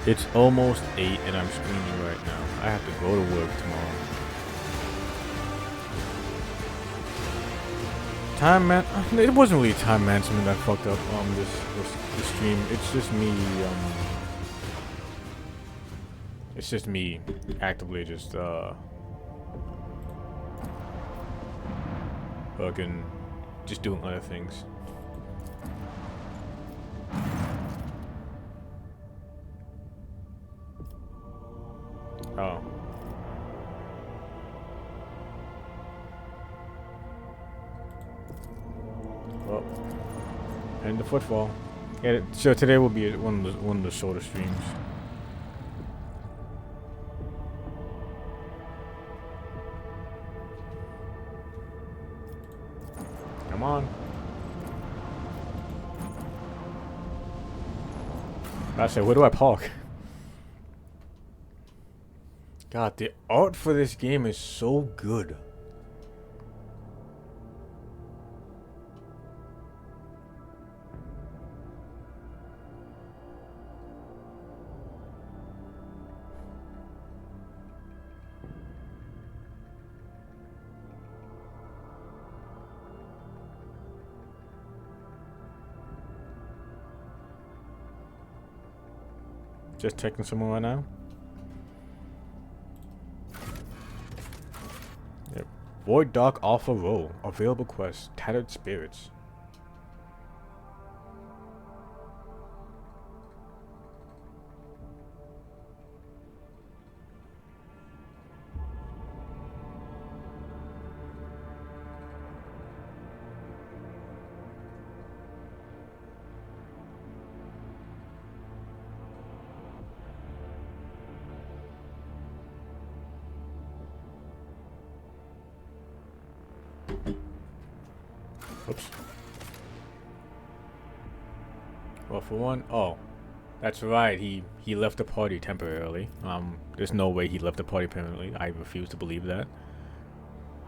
It's almost 8 and I'm screaming right now. I have to go to work tomorrow. Time man, it wasn't really time management that fucked up this stream. It's just me actively just fucking just doing other things. Oh. Well, and the footfall. Yeah, so today will be one of the shorter streams. Come on. I said, where do I park? God, the art for this game is so good. Just checking someone right now. Yep. Void Dark Alpha Roll. Available quest. Tattered Spirits. Oops. Well, for one, oh, that's right. He left the party temporarily. There's no way he left the party permanently. I refuse to believe that.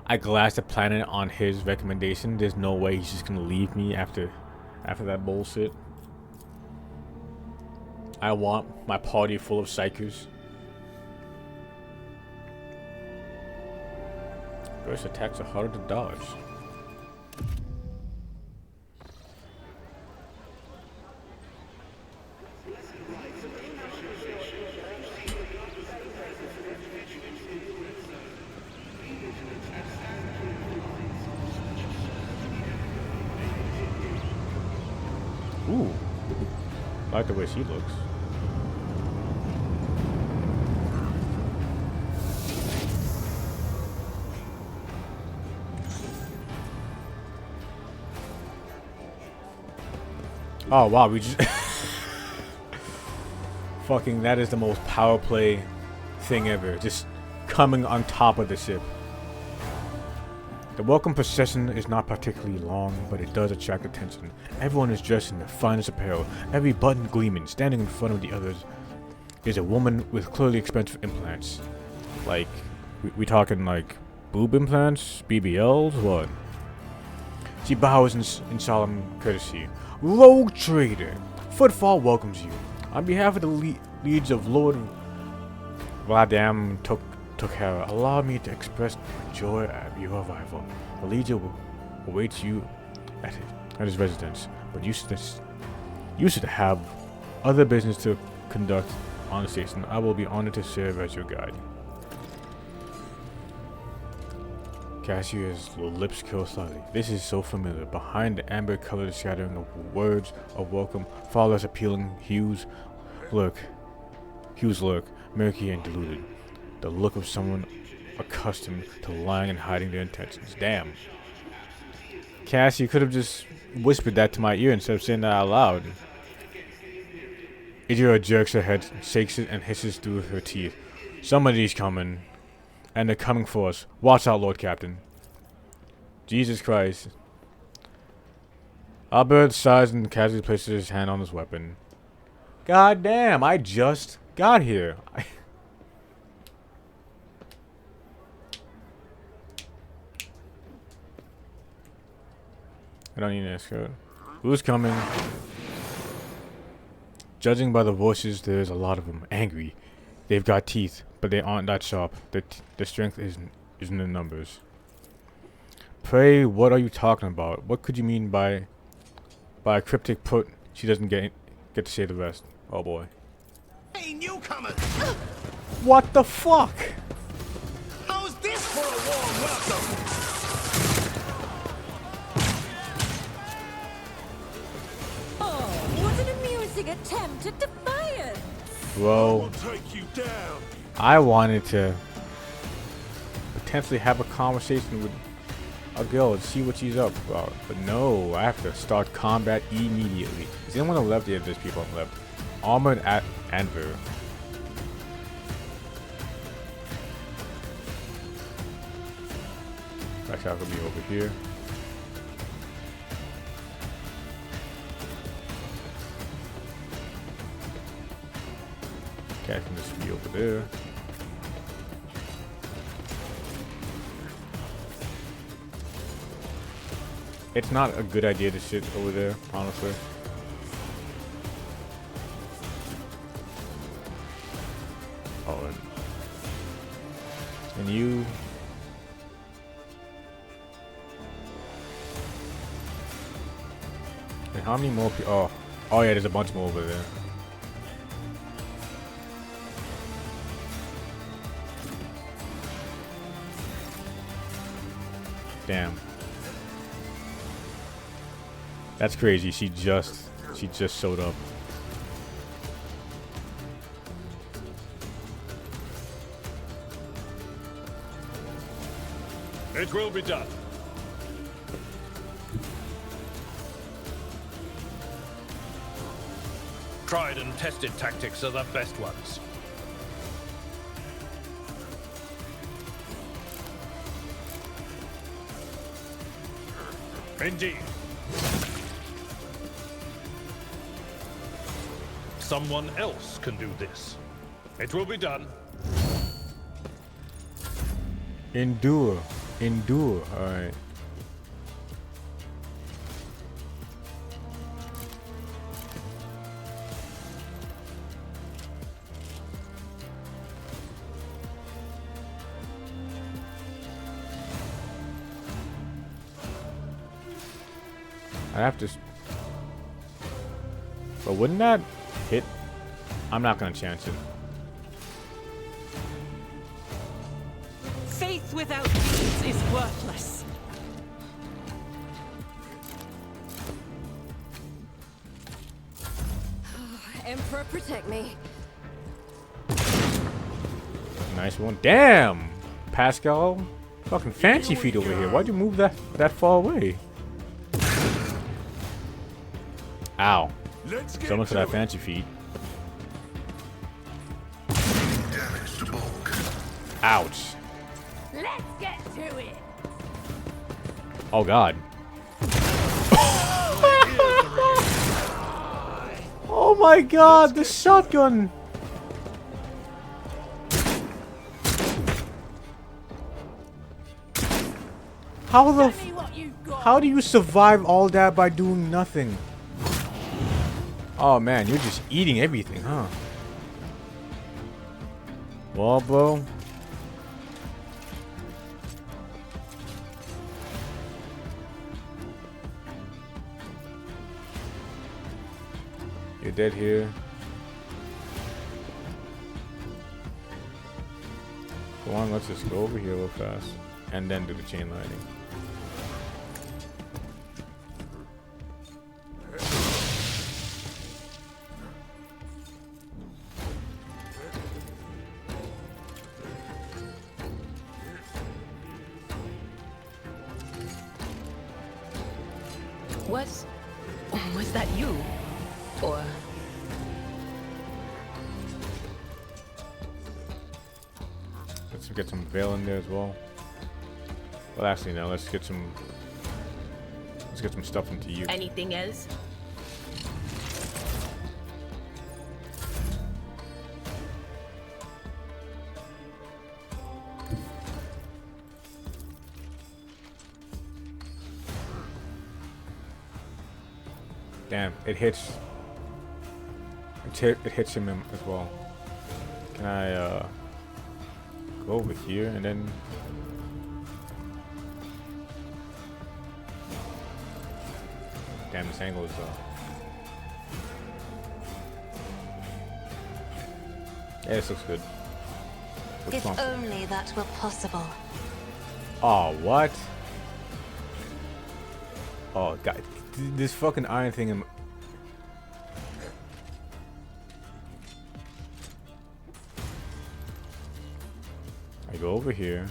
I glassed the planet on his recommendation. There's no way he's just gonna leave me after that bullshit. I want my party full of psychers. Burst attacks are harder to dodge. Ooh. I like the way she looks. Oh wow, we just fucking, that is the most power play thing ever. Just coming on top of the ship. The welcome procession is not particularly long, but it does attract attention. Everyone is dressed in the finest apparel, every button gleaming. Standing in front of the others is a woman with clearly expensive implants. Like, we talking like boob implants? BBLs? What? She bows in solemn courtesy. Rogue Trader, Footfall welcomes you. On behalf of the leads of Lord Vladam Tokhara, allow me to express my joy at your arrival. The leader awaits you at his residence, but you should have other business to conduct on the station. I will be honored to serve as your guide. Cassier's lips curl slightly. This is so familiar. Behind the amber-colored shattering of words of welcome, Fowler's appealing hues lurk, murky and diluted. The look of someone accustomed to lying and hiding their intentions. Damn. Cass, you could have just whispered that to my ear instead of saying that out loud. Idira jerks her head, shakes it, and hisses through her teeth. Somebody's coming. And they're coming for us. Watch out, Lord Captain. Jesus Christ. Albert sighs and casually places his hand on his weapon. God damn, I just got here. I don't need an escort. Who's coming? Judging by the voices, there's a lot of them. Angry. They've got teeth, but they aren't that sharp. The strength isn't in numbers. Pray, what are you talking about? What could you mean by a cryptic put? She doesn't get to say the rest. Oh boy. Hey, newcomers! What the fuck? How's this for a warm welcome? Oh, what an amusing attempt at defiance! Bro, We'll take you down. I wanted to potentially have a conversation with a girl and see what she's up about. But no, I have to start combat immediately. Is anyone on the left? Yeah, there's people on the left. Armored at Anvil. Actually, I have to be over here. Okay, I can just be over there. It's not a good idea to sit over there, honestly. Oh, and you. And how many more people? Oh yeah, there's a bunch more over there. Damn. That's crazy. She just showed up. It will be done. Tried and tested tactics are the best ones. Indeed. Someone else can do this. It will be done. Endure. Endure. Alright. I have to. But wouldn't that hit? I'm not gonna chance it. Faith without deeds is worthless. Emperor, protect me. Nice one. Damn! Pascal. Fucking fancy feet over here. Why'd you move that far away? Ow. So much for that fancy feet. Ouch. Let's get to it. Oh god. Oh my god, the shotgun. How do you survive all that by doing nothing? Oh man, you're just eating everything, huh? Well, bro. You're dead here. Go on, let's just go over here real fast. And then do the chain lightning. Was that you? Or... Let's get some veil in there as well. Well, actually, no. Let's get some stuff into you. Anything else? Damn, it hits it hits him as well. Can I go over here and then? Damn, this angle is yeah, this looks good. Looks If fun. only that were possible. Oh, what? Oh, God. This fucking iron thing. I go over here.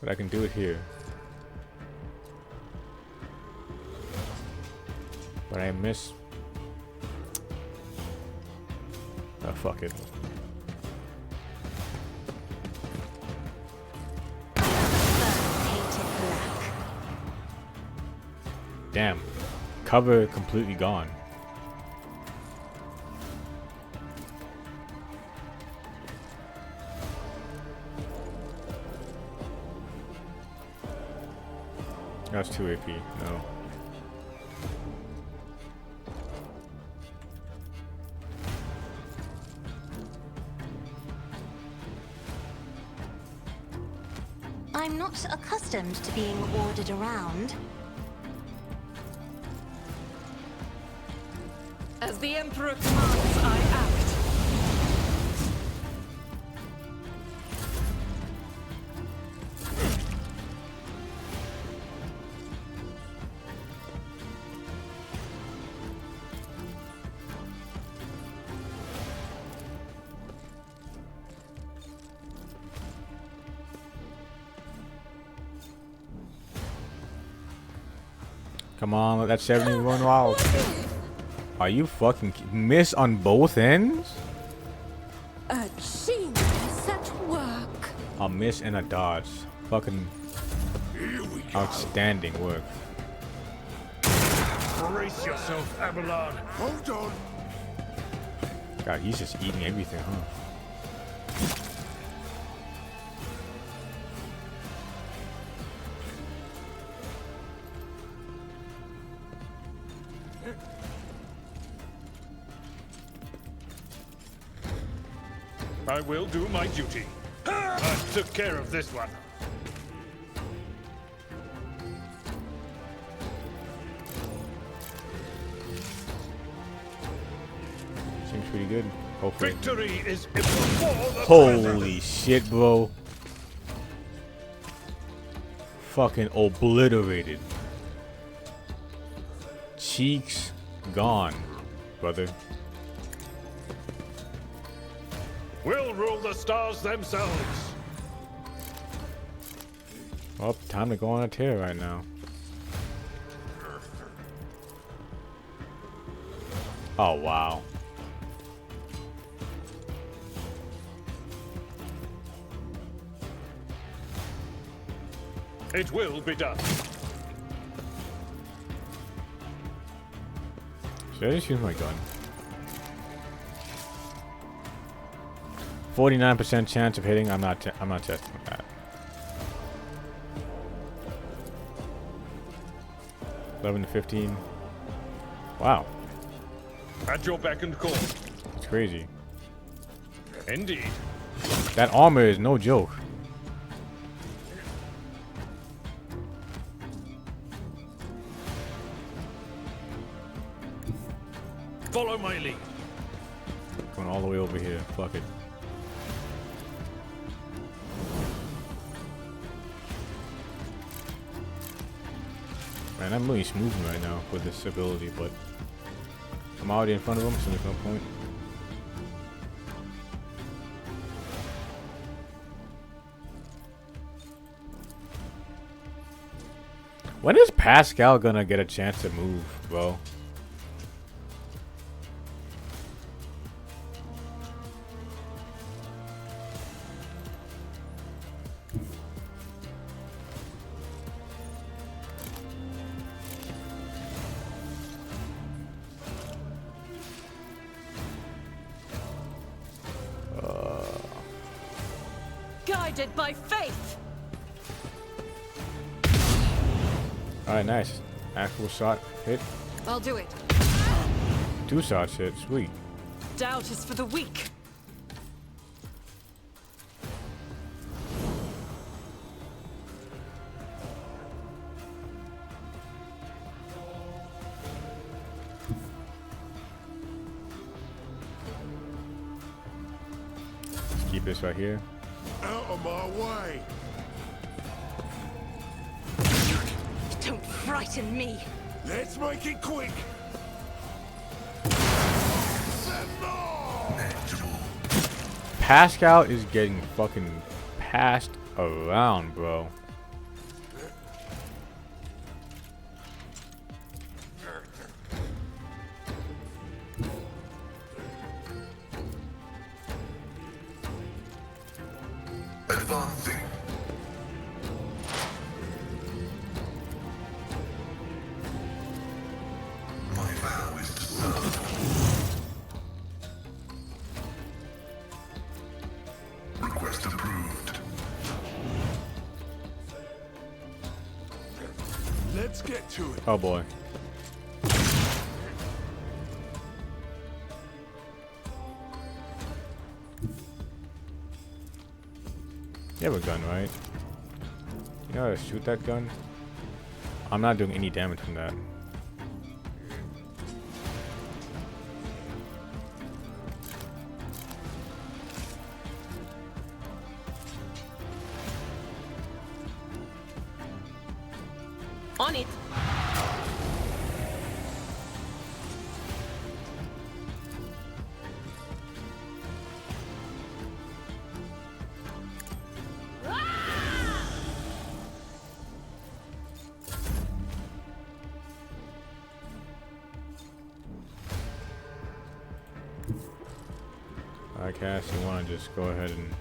But I can do it here. But I miss. Oh, fuck it. Painted black. Damn. Cover completely gone. That's 2 AP. No. I'm not accustomed to being ordered around. As the Emperor commands, I act. Come on, let that 70 run wild. Are you fucking miss on both ends? A genius at work. A miss and a dodge. Fucking outstanding work. Brace yourself, Abelard. Hold on. God, he's just eating everything, huh? I will do my duty. I took care of this one. Seems pretty good. Hopefully. Victory is before the Holy shit, bro. Fucking obliterated. Cheeks gone, brother. We'll rule the stars themselves. Well, time to go on a tear right now. Oh, wow. It will be done. Should I just use my gun? 49% chance of hitting. I'm not testing that. 11 to 15. Wow, At your beck and call. that's crazy. Indeed. That armor is no joke. Follow my lead. Going all the way over here. Fuck it. Man, I'm really smoothing right now with this ability, but I'm already in front of him, so there's no point. When is Pascal gonna get a chance to move? bro. Guided by faith. Alright, nice. Actual shot hit. I'll do it. 2 shots hit. Sweet. Doubt is for the weak. Let's keep this right here. Out of my way! Don't frighten me. Let's make it quick! Pascal is getting fucking passed around, bro. Advancing. My vow is to serve. Request approved. Let's get to it. Oh boy. You have a gun, right? You know how to shoot that gun? I'm not doing any damage from that. On it. Alright, Cass, you want to just go ahead and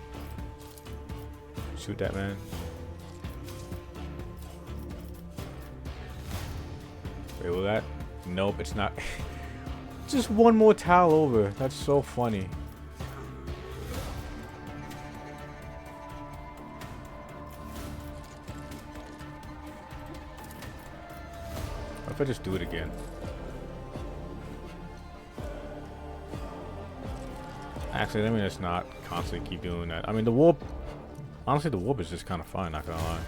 shoot that man? Wait, will that? Nope, it's not. Just one more towel over. That's so funny. What if I just do it again? Actually, let me just not constantly keep doing that. I mean, the warp... Honestly, the warp is just kind of fun, not gonna lie.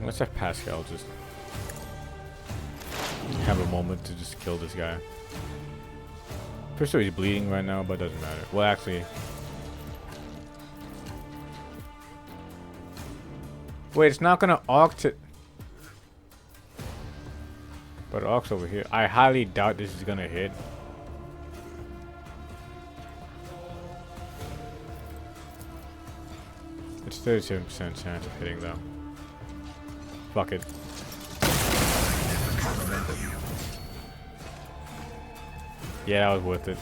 Let's have Pascal just have a moment to just kill this guy. Pretty sure he's bleeding right now, but it doesn't matter. Well, actually... Wait, it's not gonna arc to... But it arcs over here. I highly doubt this is gonna hit. It's 37% chance of hitting though. Fuck it. Yeah, that was worth it.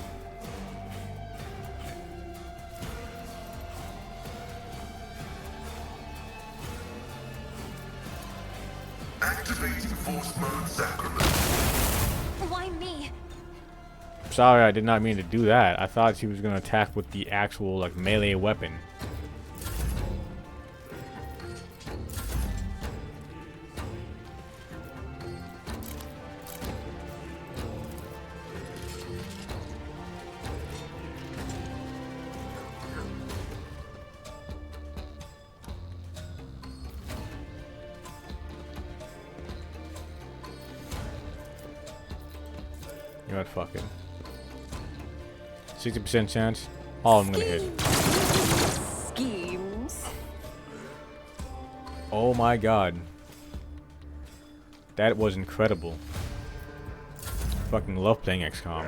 Activating force mode sacrament. Why me? Sorry, I did not mean to do that. I thought she was gonna attack with the actual like melee weapon. You know what, fuck it. 60% chance. All I'm gonna hit. Schemes. Oh my god. That was incredible. Fucking love playing XCOM.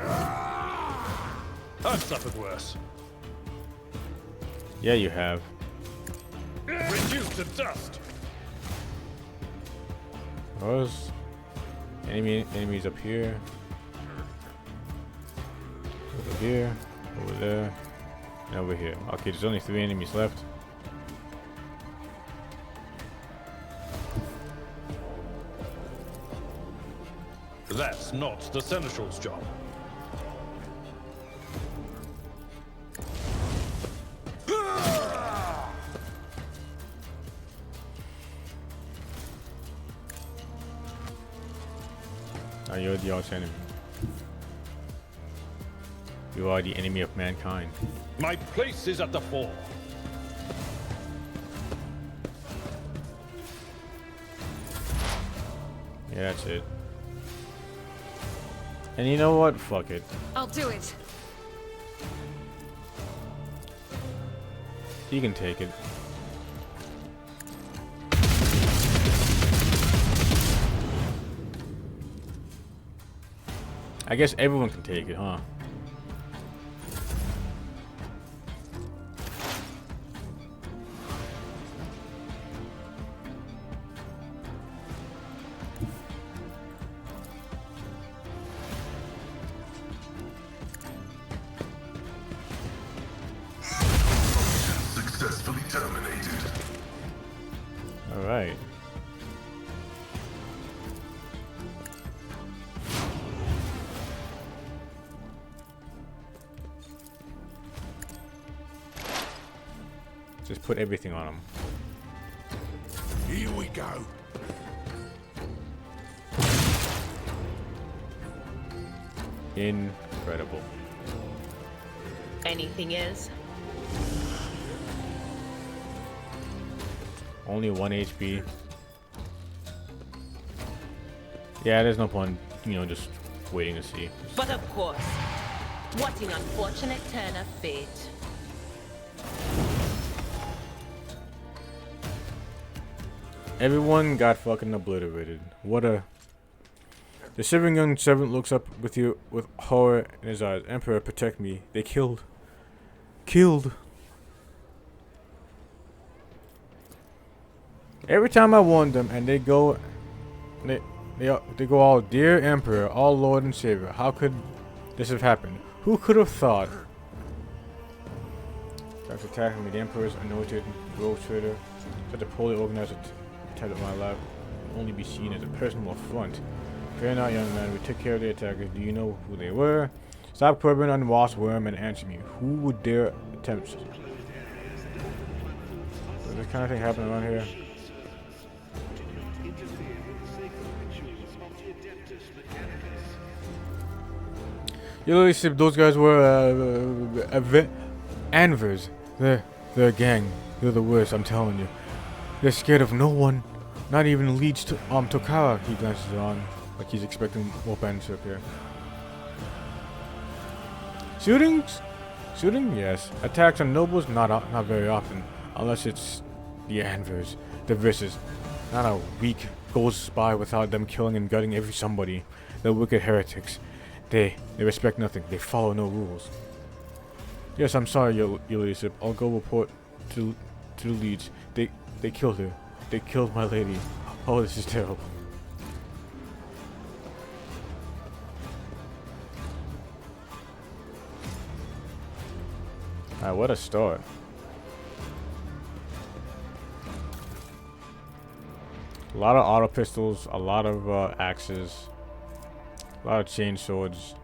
I've suffered worse. Yeah, you have. Reduced to dust. Those enemies up here. Over here. Over there. And over here. Okay, there's only 3 enemies left. That's not the Seneschal's job. Oh, you're the arch enemy. You are the enemy of mankind. My place is at the fore. Yeah, that's it. And you know what? Fuck it. I'll do it. You can take it. I guess everyone can take it, huh? Successfully terminated. All right. Just put everything on him. Here we go. Incredible. Anything else? Only 1 HP. Yeah, there's no point, you know, just waiting to see. But of course. What an unfortunate turn of fate. Everyone got fucking obliterated. What a... The shivering young servant looks up with you with horror in his eyes. Emperor, protect me. They killed. Every time I warn them and they go... They go all, Dear Emperor, all Lord and Savior, how could this have happened? Who could have thought? After attacking me, the Emperor's anointed rogue trader, such a poorly organized attempt at my life will only be seen as a personal affront. Fear not, young man, we took care of the attackers. Do you know who they were? Stop quibbling on wasp worm and answer me. Who would dare attempt? Does this kind of thing happen around here? You literally said those guys were Anvers. They're a gang. They're the worst, I'm telling you. They're scared of no one. Not even leads to Tokara. He glances on like he's expecting more banship here. Shootings? Shooting? Yes. Attacks on nobles? Not very often. Unless it's the Anvers. The vicious. Not a week goes by without them killing and gutting every somebody. They're wicked heretics. They respect nothing. They follow no rules. Yes, I'm sorry, your ladyship. I'll go report to the leads. They killed her. They killed my lady. Oh, this is terrible. Alright, what a start. A lot of auto pistols, a lot of axes, a lot of chain swords,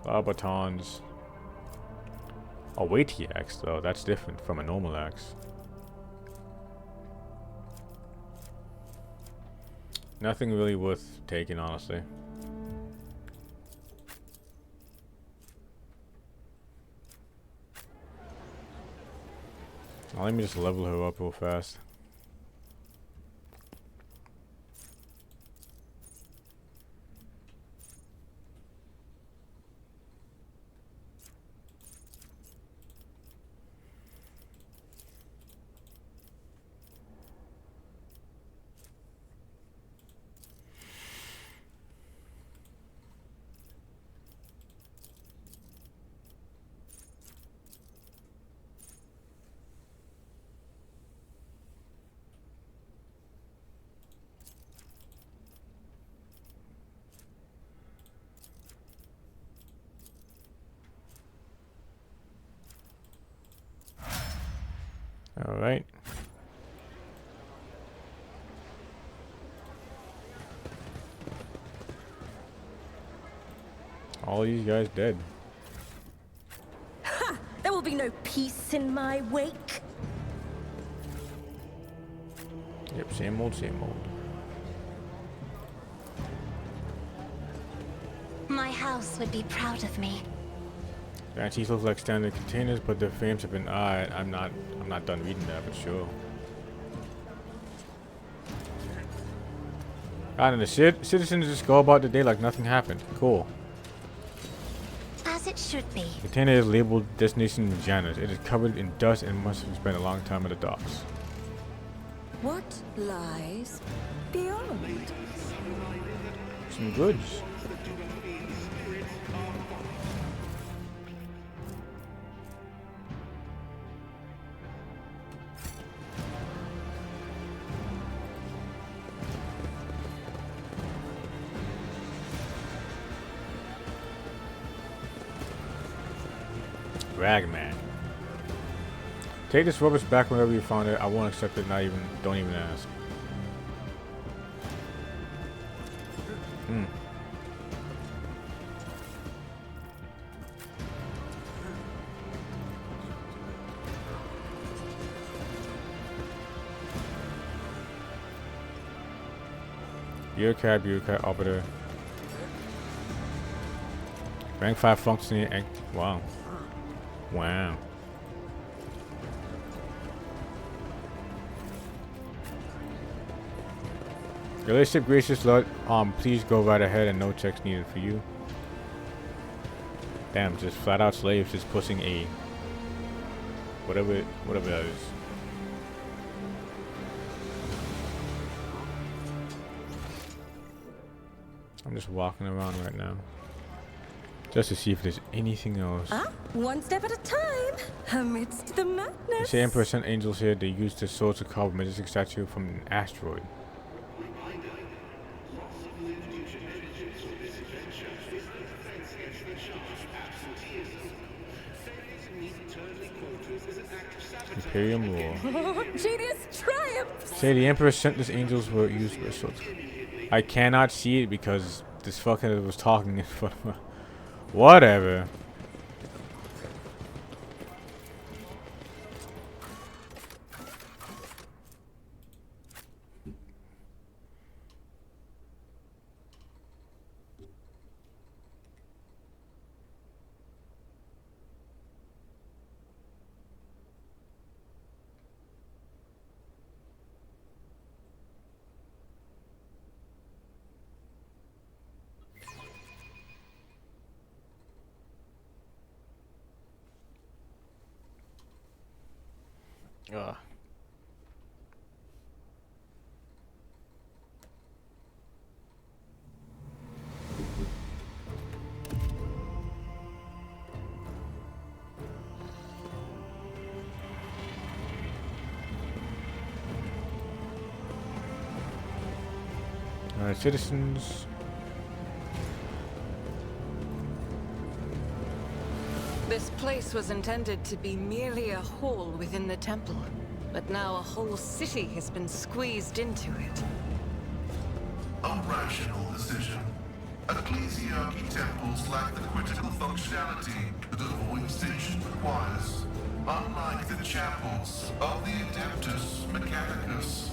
a lot of batons. A weighty axe, though, that's different from a normal axe. Nothing really worth taking, honestly. Now, let me just level her up real fast. All right. All these guys dead. There will be no peace in my wake. Yep, same old, same old. My house would be proud of me. The antiques look like standard containers, but their frames have been. I'm not done reading that, but sure. And the citizens just go about the day like nothing happened. Cool. As it should be. The container is labeled Destination Vaginas. It is covered in dust and must have spent a long time at the docks. What lies beyond? Some goods. Ragman. Take this rubbish back whenever you found it. I won't accept it. Don't even ask. Bureaucrat, Arbiter. Rank 5 functioning. Wow. Wow. Your Lordship, gracious Lord, please go right ahead and no checks needed for you. Damn, just flat out slaves just pushing a whatever that is. I'm just walking around right now. Just to see if there's anything else. One step at a time, amidst the madness. The Emperor sent angels here. They used their swords to carve a majestic statue from an asteroid. Imperium Law. Genius triumphs! Say the Emperor sent these angels were used their swords. I cannot see it because this fucker was talking in front of me. Whatever. Ugh. Alright, citizens. This place was intended to be merely a hall within the temple, but now a whole city has been squeezed into it. A rational decision. Ecclesiarchy temples lack the critical functionality that a void station requires, unlike the chapels of the Adeptus Mechanicus.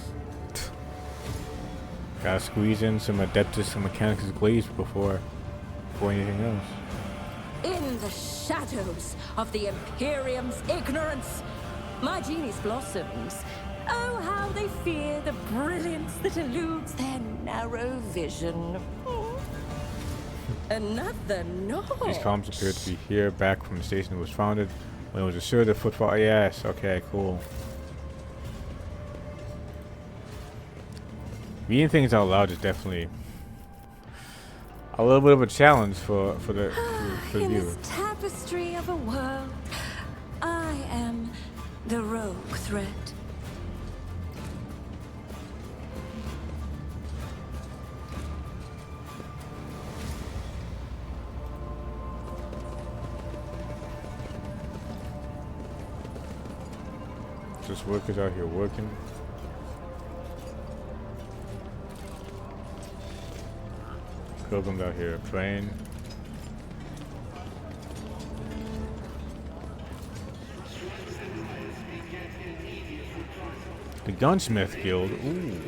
Gotta squeeze in some Adeptus and Mechanicus glaze before anything else. In the shadows of the Imperium's ignorance, my genius blossoms. Oh, how they fear the brilliance that eludes their narrow vision. Another notch. These columns appear to be here, back from the station that was founded when it was assured the footfall. Yes, okay, cool. Reading things out loud is definitely a little bit of a challenge for the In viewer. this tapestry of a world, I am the rogue thread. Restless workers out here working. Pilgrims out here praying. The Gunsmith Guild. Ooh.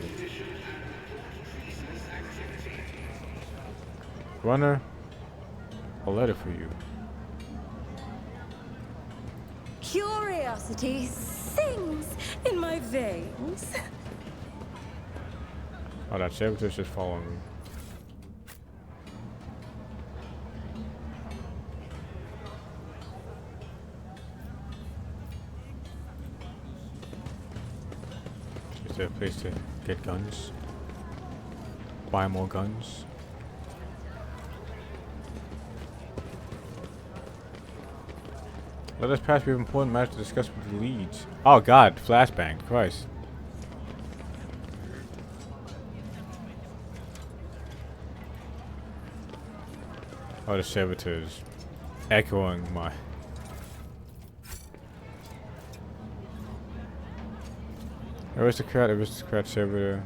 Runner, a letter for you. Curiosity sings in my veins. Oh, that servitor's just following me. Is there a place to get guns? Buy more guns? Let us pass. We have important matters to discuss with the leads. Oh god, flashbang, Christ. Oh, the servitors echoing my... Aristocrat, servitor.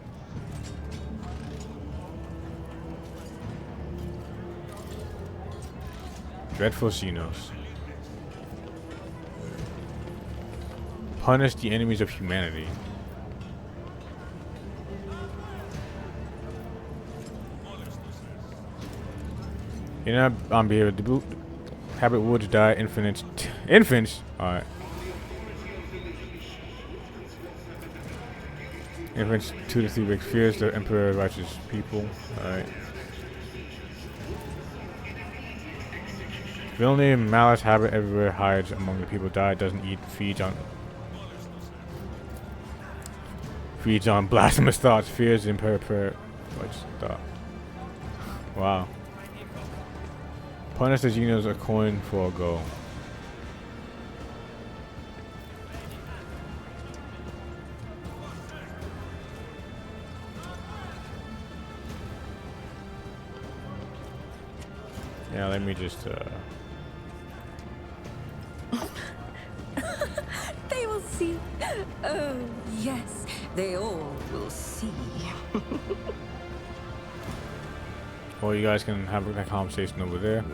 Dreadful Xenos. Punish the enemies of humanity. You know, I'm here to boot. Habit would die. Infants. Infants. All right. Infants 2 to 3 weeks. Fears the Emperor, righteous people. All right. Villainy, malice, habit everywhere, hides among the people. Die, doesn't eat, feeds on blasphemous thoughts, fears the Emperor. What's thought? Wow. Punish the Xenos, a coin for a goal. Yeah, let me just They will see. Oh, yes, they all will see. Well, you guys can have that conversation over there.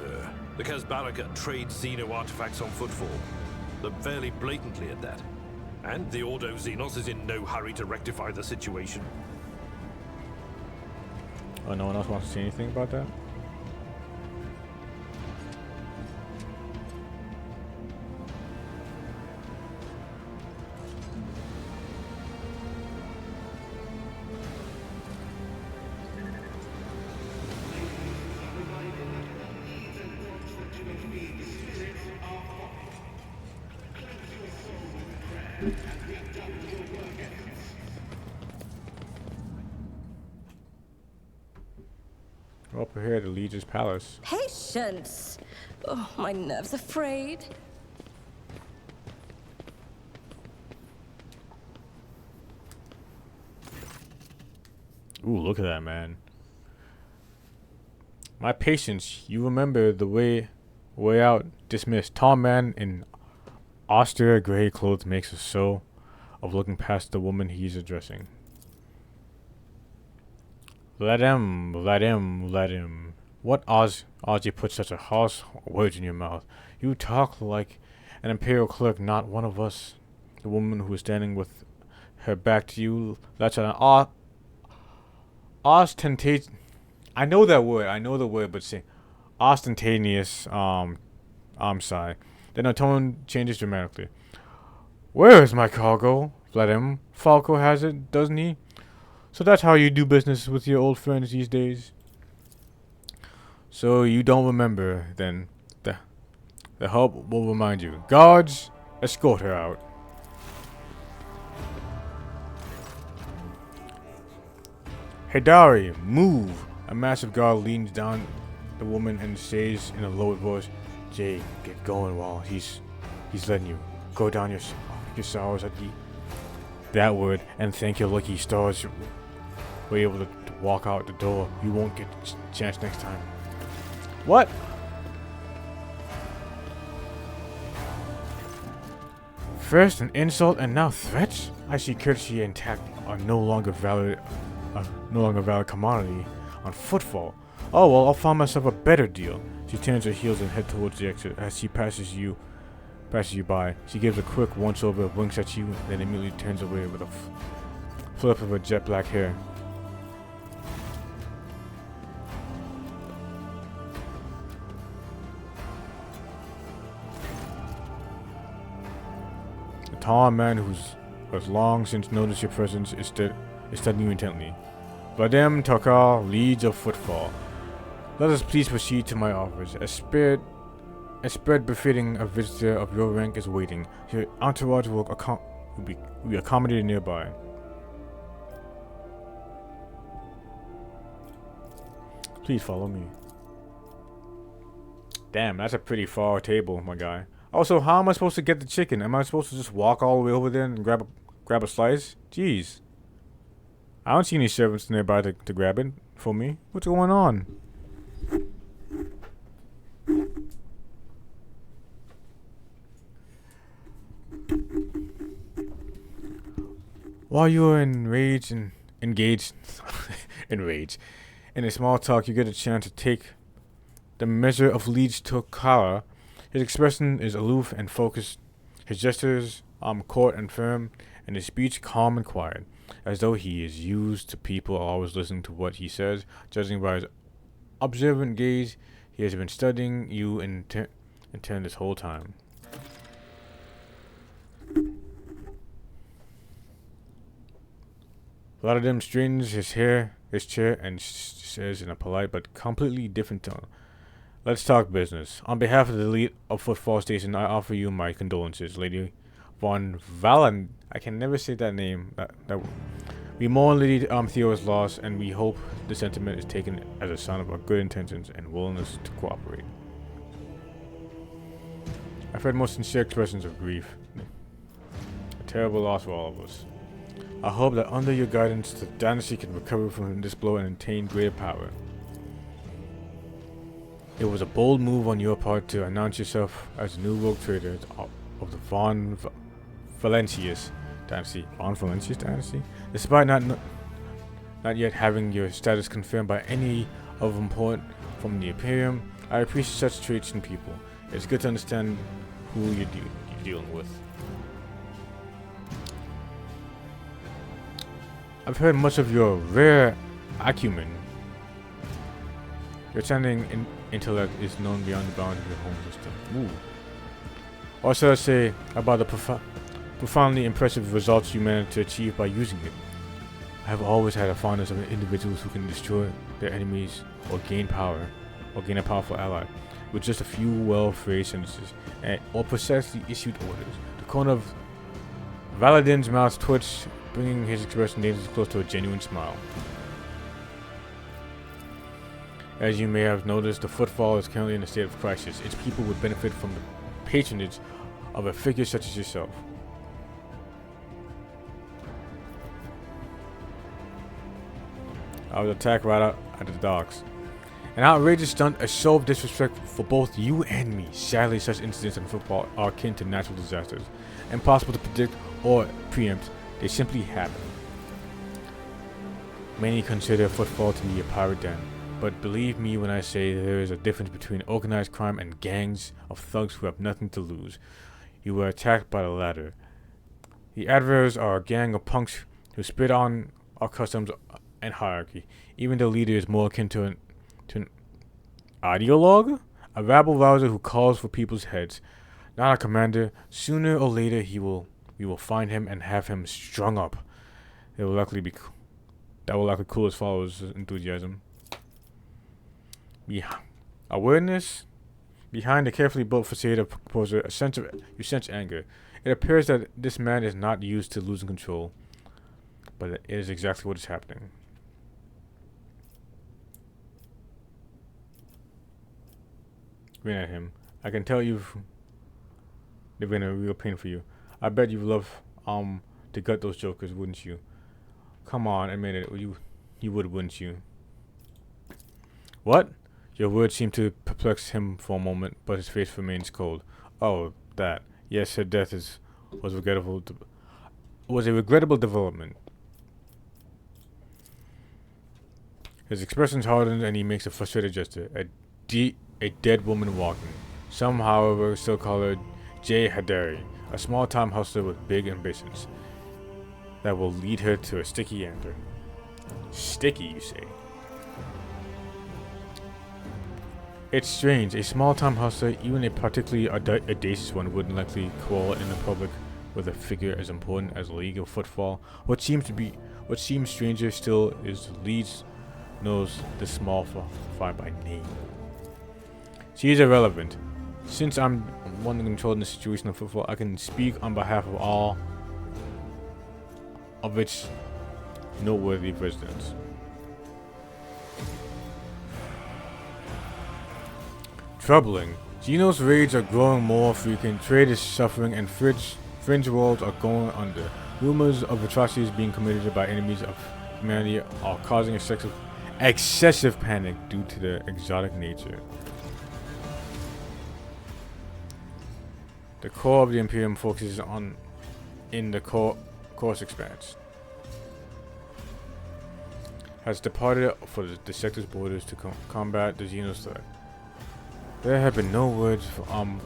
The Kazbaraka trade Xeno artifacts on footfall. They're fairly blatantly at that. And the Ordo Xenos is in no hurry to rectify the situation. Oh, no one else wants to say anything about that? Up here at the Legion's Palace. Patience. Oh, my nerves are frayed. Ooh, look at that, man. My patience. You remember the way out. Dismissed. Tall man in austere gray clothes makes a show of looking past the woman he's addressing. Let him. What Oz you put such a harsh words in your mouth? You talk like an imperial clerk, not one of us. The woman who is standing with her back to you, that's an ostentatious. I know that word, but say ostentatious. I'm sorry. Then her tone changes dramatically. Where is my cargo? Let him. Falco has it, doesn't he? So that's how you do business with your old friends these days. So you don't remember, then the help will remind you. Guards, escort her out. Hidari, move! A massive guard leans down the woman and says in a lowered voice, Jay, get going while he's letting you go down your sorrows at that word and thank your lucky stars we're able to walk out the door. You won't get a chance next time. What? First an insult and now threats? I see courtesy and tact are no longer valid commodity on footfall. Oh well, I'll find myself a better deal. She turns her heels and heads towards the exit. As she passes you by, she gives a quick once-over, winks at you, then immediately turns away with a flip of her jet black hair. The tall man who has long since noticed your presence is studying you intently. Vadem Takar leads a footfall. Let us please proceed to my office. A spread befitting a visitor of your rank is waiting. Your entourage will be accommodated nearby. Please follow me. Damn, that's a pretty far table, my guy. Also, how am I supposed to get the chicken? Am I supposed to just walk all the way over there and grab a slice? Jeez. I don't see any servants nearby to grab it for me. What's going on? While you are engaged in a small talk, you get a chance to take the measure of Leeds Tokara. His expression is aloof and focused. His gestures court and firm, and his speech calm and quiet, as though he is used to people always listening to what he says. Judging by his observant gaze, he has been studying you in turn this whole time. Vladimir straightens his chair, and says in a polite but completely different tone, "Let's talk business. On behalf of the elite of Footfall Station, I offer you my condolences, Lady von Valen. I can never say that name. We mourn Lady Theo's loss, and we hope the sentiment is taken as a sign of our good intentions and willingness to cooperate." I've heard most sincere expressions of grief. A terrible loss for all of us. I hope that under your guidance, the dynasty can recover from this blow and attain greater power. It was a bold move on your part to announce yourself as the new rogue trader of the Von Valencius dynasty. Von Valencius dynasty? Despite not yet having your status confirmed by any of import from the Imperium, I appreciate such traits in people. It's good to understand who you're dealing with. I've heard much of your rare acumen. Your standing intellect is known beyond the bounds of your home system. Ooh. Or should I say, about the profoundly impressive results you managed to achieve by using it. I have always had a fondness of individuals who can destroy their enemies or gain a powerful ally with just a few well-phrased sentences or precisely issued orders. The corner of Valadin's mouth twitched, bringing his expression dangerously close to a genuine smile. As you may have noticed, the Footfall is currently in a state of crisis. Its people would benefit from the patronage of a figure such as yourself. I was attacked right out at the docks. An outrageous stunt, a show of disrespect for both you and me. Sadly, such incidents in football are akin to natural disasters. Impossible to predict or preempt. They simply happen. Many consider Footfall to be a pirate den, but believe me when I say there is a difference between organized crime and gangs of thugs who have nothing to lose. You were attacked by the latter. The adversaries are a gang of punks who spit on our customs and hierarchy. Even the leader is more akin to an ideologue, a rabble-rouser who calls for people's heads, not a commander. Sooner or later we will find him and have him strung up. That will likely cool his followers' enthusiasm. Awareness behind the carefully built facade of composure, you sense anger. It appears that this man is not used to losing control, but it is exactly what is happening. Grin at him. I can tell they've been a real pain for you. I bet you love to gut those jokers, wouldn't you? Come on, admit it. You would, wouldn't you? What? Your words seem to perplex him for a moment, but his face remains cold. Oh, that. Yes, her death is was was a regrettable development. His expressions hardened and he makes a frustrated gesture. A dead woman walking. Some, however, still call her Jay Hadari, a small-time hustler with big ambitions that will lead her to a sticky answer. Sticky, you say? It's strange. A small-time hustler, even a particularly audacious one, wouldn't likely quarrel in the public with a figure as important as legal footfall. What seems stranger still is Leeds knows the small fry by name. She is irrelevant. Since I'm one controlling the situation of footfall, I can speak on behalf of all of its noteworthy residents. Troubling. Genos raids are growing more frequent, trade is suffering, and fringe worlds are going under. Rumors of atrocities being committed by enemies of humanity are causing excessive panic due to their exotic nature. The core of the Imperium focuses in the course expanse. Has departed for the sector's borders to combat the Xenos threat. There have been no words from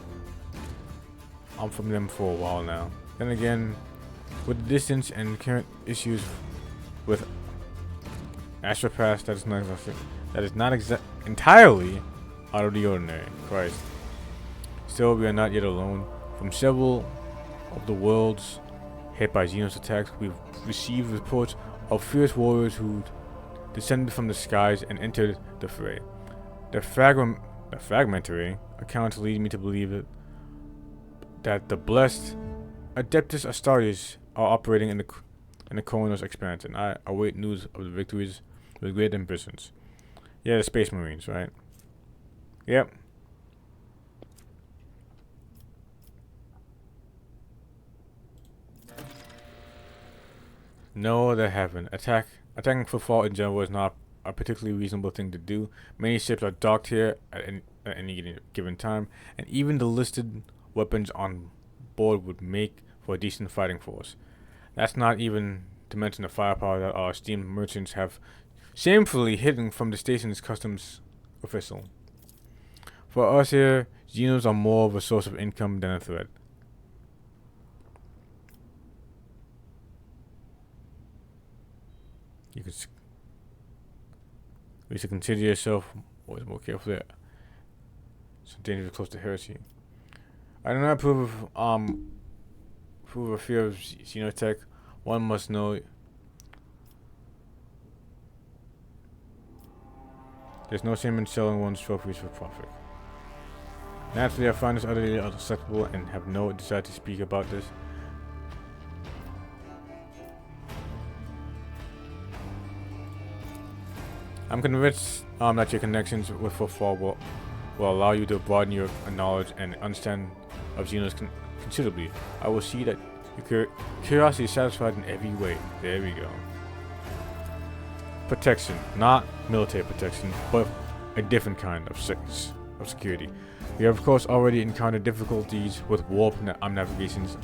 them for a while now. Then again, with the distance and current issues with Astropass, that is not entirely out of the ordinary. Christ. Still, we are not yet alone. From several of the worlds hit by Xenos attacks, we've received reports of fierce warriors who descended from the skies and entered the fray. The fragmentary accounts lead me to believe that the blessed Adeptus Astartes are operating in the Kronos expanse, and I await news of the victories with great ambitions. Yeah, the Space Marines, right? Yep. No, they haven't. Attacking footfall in general is not a particularly reasonable thing to do. Many ships are docked here at any given time, and even the listed weapons on board would make for a decent fighting force. That's not even to mention the firepower that our esteemed merchants have shamefully hidden from the station's customs official. For us here, Xenos are more of a source of income than a threat. You should consider yourself always more careful there. Some dangers close to heresy. I do not approve of fear of xenotech. One must know there's no shame in selling one's trophies for profit. Naturally, I find this utterly unacceptable and have no desire to speak about this. I'm convinced that your connections with footfall will allow you to broaden your knowledge and understand of Xenos considerably. I will see that your curiosity is satisfied in every way. There we go. Protection. Not military protection, but a different kind of security. You have of course already encountered difficulties with warp navigations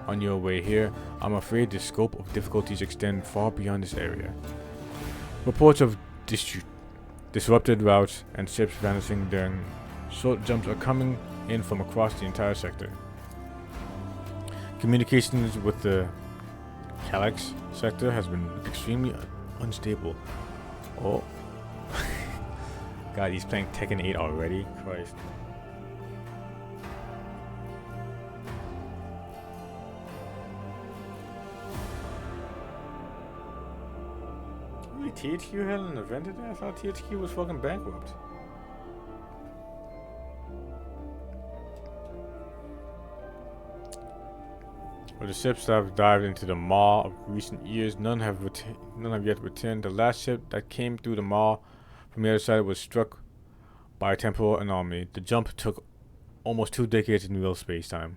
on your way here. I'm afraid the scope of difficulties extend far beyond this area. Reports of disrupted routes and ships vanishing during short jumps are coming in from across the entire sector. Communications with the Calyx sector has been extremely unstable. Oh. God, he's playing Tekken 8 already? Christ. Really, THQ had an event today? I thought THQ was fucking bankrupt. Of the ships that have dived into the maw of recent years, none have yet returned. The last ship that came through the maw from the other side was struck by a temporal anomaly. The jump took almost 2 decades in real space-time.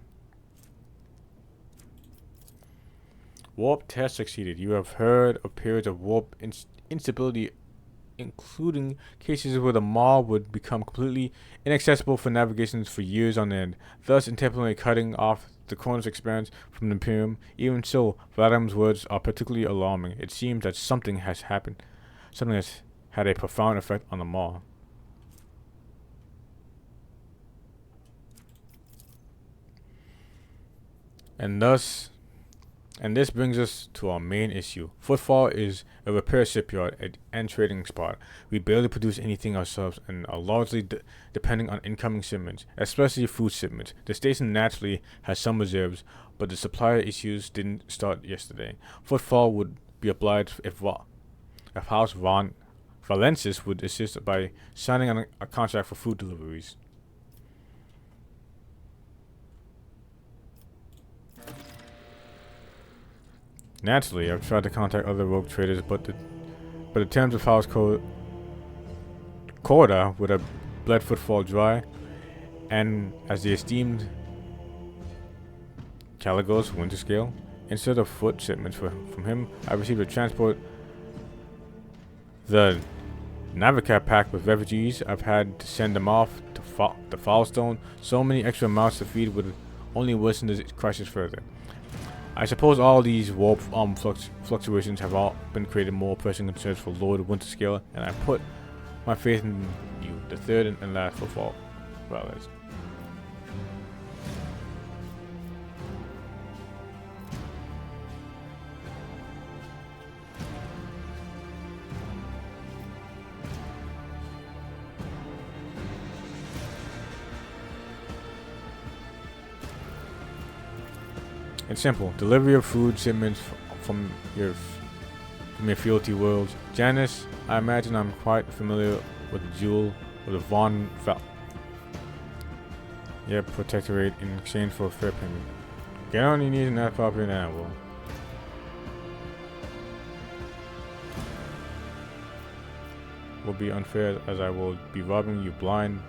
Warp test succeeded. You have heard of periods of warp instability including cases where the mall would become completely inaccessible for navigation for years on end, thus intentionally cutting off the corner's expanse from the Imperium. Even so, Vladimir's words are particularly alarming. It seems that something has happened. Something has had a profound effect on the mall. And this brings us to our main issue. Footfall is a repair shipyard and trading spot. We barely produce anything ourselves and are largely depending on incoming shipments, especially food shipments. The station naturally has some reserves, but the supplier issues didn't start yesterday. Footfall would be obliged if House Valensis would assist by signing on a contract for food deliveries. Naturally, I've tried to contact other rogue traders, but the terms of House Corda would have bled Footfall dry, and as the esteemed Caligos Winterscale, instead of foot shipments from him, I received a transport. The Navicat pack with refugees. I've had to send them off to the Foulstone. So many extra mouths to feed would only worsen the crisis further. I suppose all these warp fluctuations have all been created more pressing concerns for Lord Winterscale, and I put my faith in you, the third and last Footfall Brothers. It's simple. Delivery of food shipments from your fealty worlds. Janice, I imagine I'm quite familiar with the jewel of the Von Protectorate in exchange for a fair payment. Get on your knees and ask properly now, will. Will be unfair as I will be robbing you blind.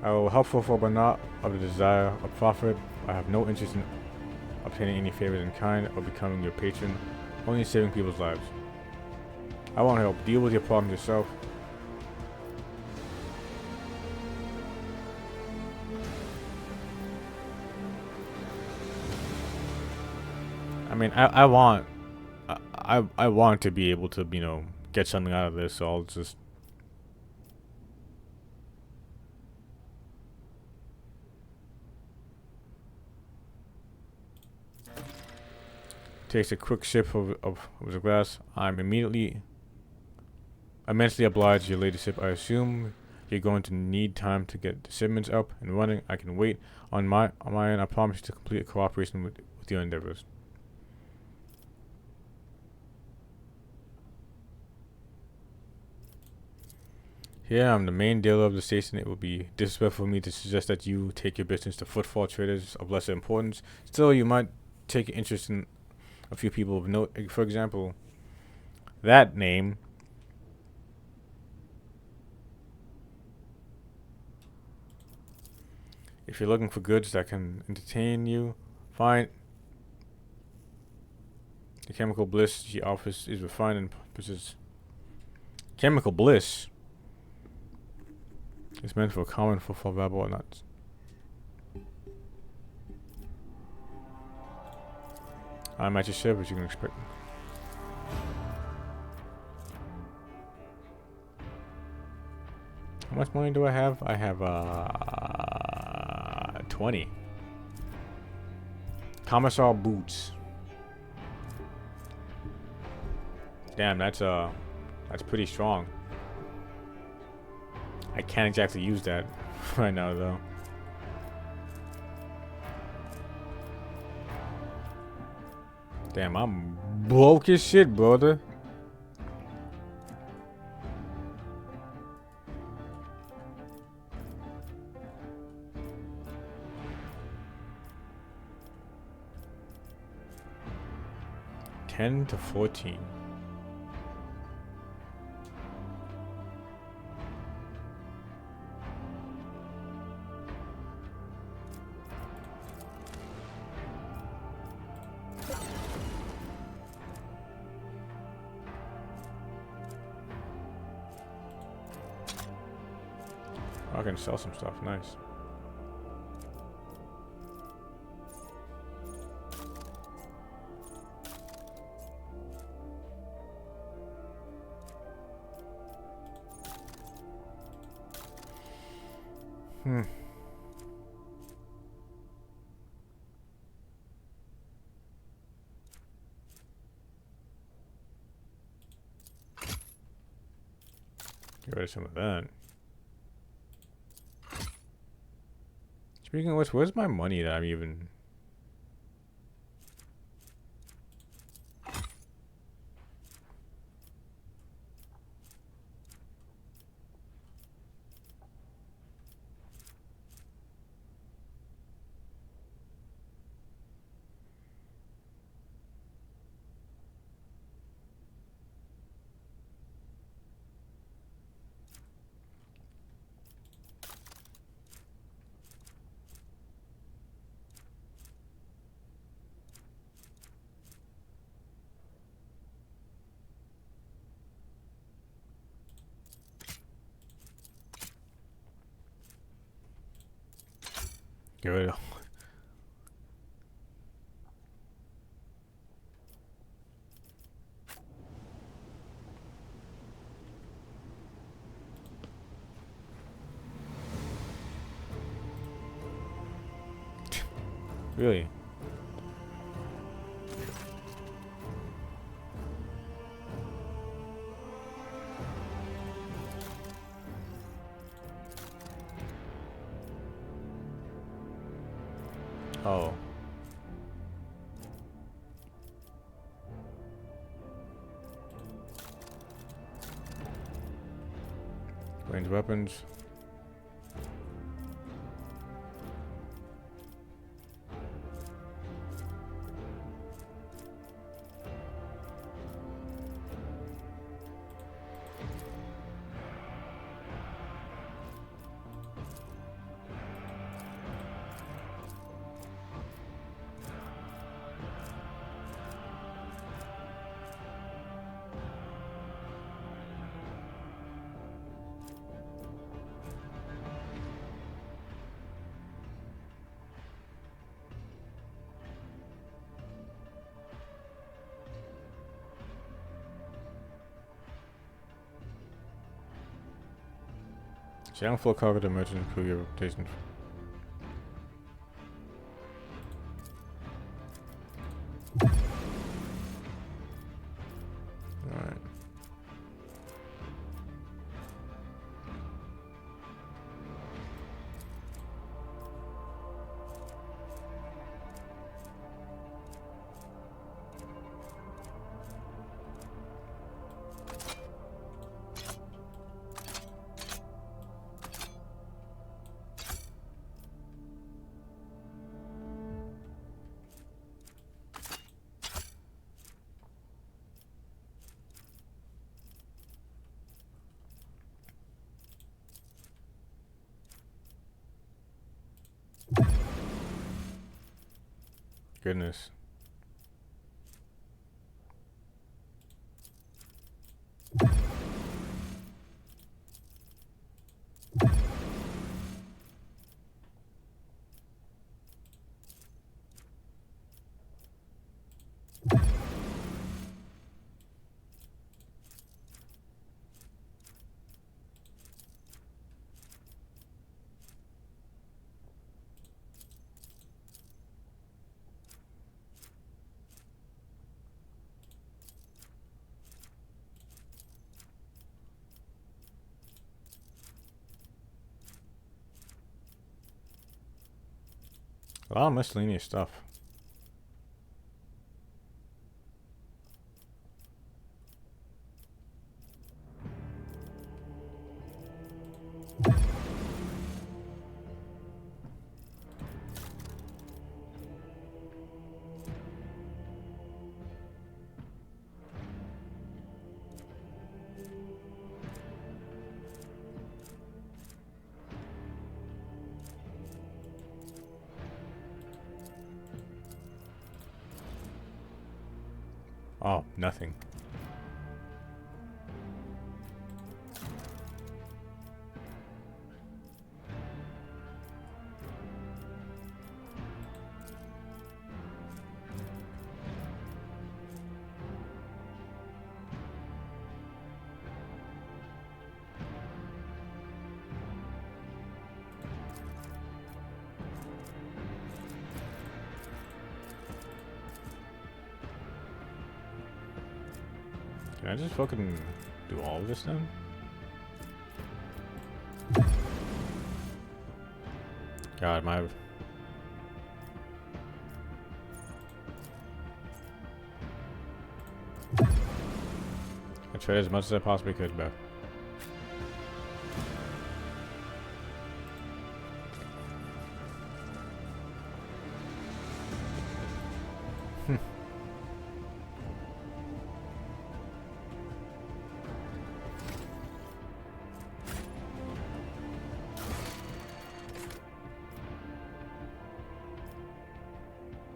I will help Footfall, but not of the desire of profit. I have no interest in obtaining any favors in kind or becoming your patron, only saving people's lives. I won't help. Deal with your problems yourself. I mean, I want to be able to, get something out of this, so I'll just takes a quick sip of the glass. I'm immensely obliged, your ladyship. I assume you're going to need time to get the shipments up and running. I can wait on my end. I promise you to complete cooperation with your endeavors. Here I'm the main dealer of the station. It would be disrespectful for me to suggest that you take your business to Footfall traders of lesser importance. Still, you might take an interest in a few people of note. For example, that name. If you're looking for goods that can entertain you, find the chemical bliss she offers is refined and possesses. Chemical bliss is meant for common Footfall valuable nuts. I'm at your service, you can expect me. How much money do I have? I have 20. Commissar boots. Damn, that's pretty strong. I can't exactly use that right now though. Damn, I'm broke as shit, brother. $10 to $14. I can sell some stuff. Nice. Get rid of some of that. Speaking of which, where's my money that I'm even... Get rid of... Really? Oh. Ranged weapons. Young full cargo to merchant improve your reputation. Alright. Goodness. A lot of miscellaneous stuff. Oh, nothing. Can I just fucking do all of this then? God, my... I tried as much as I possibly could, but...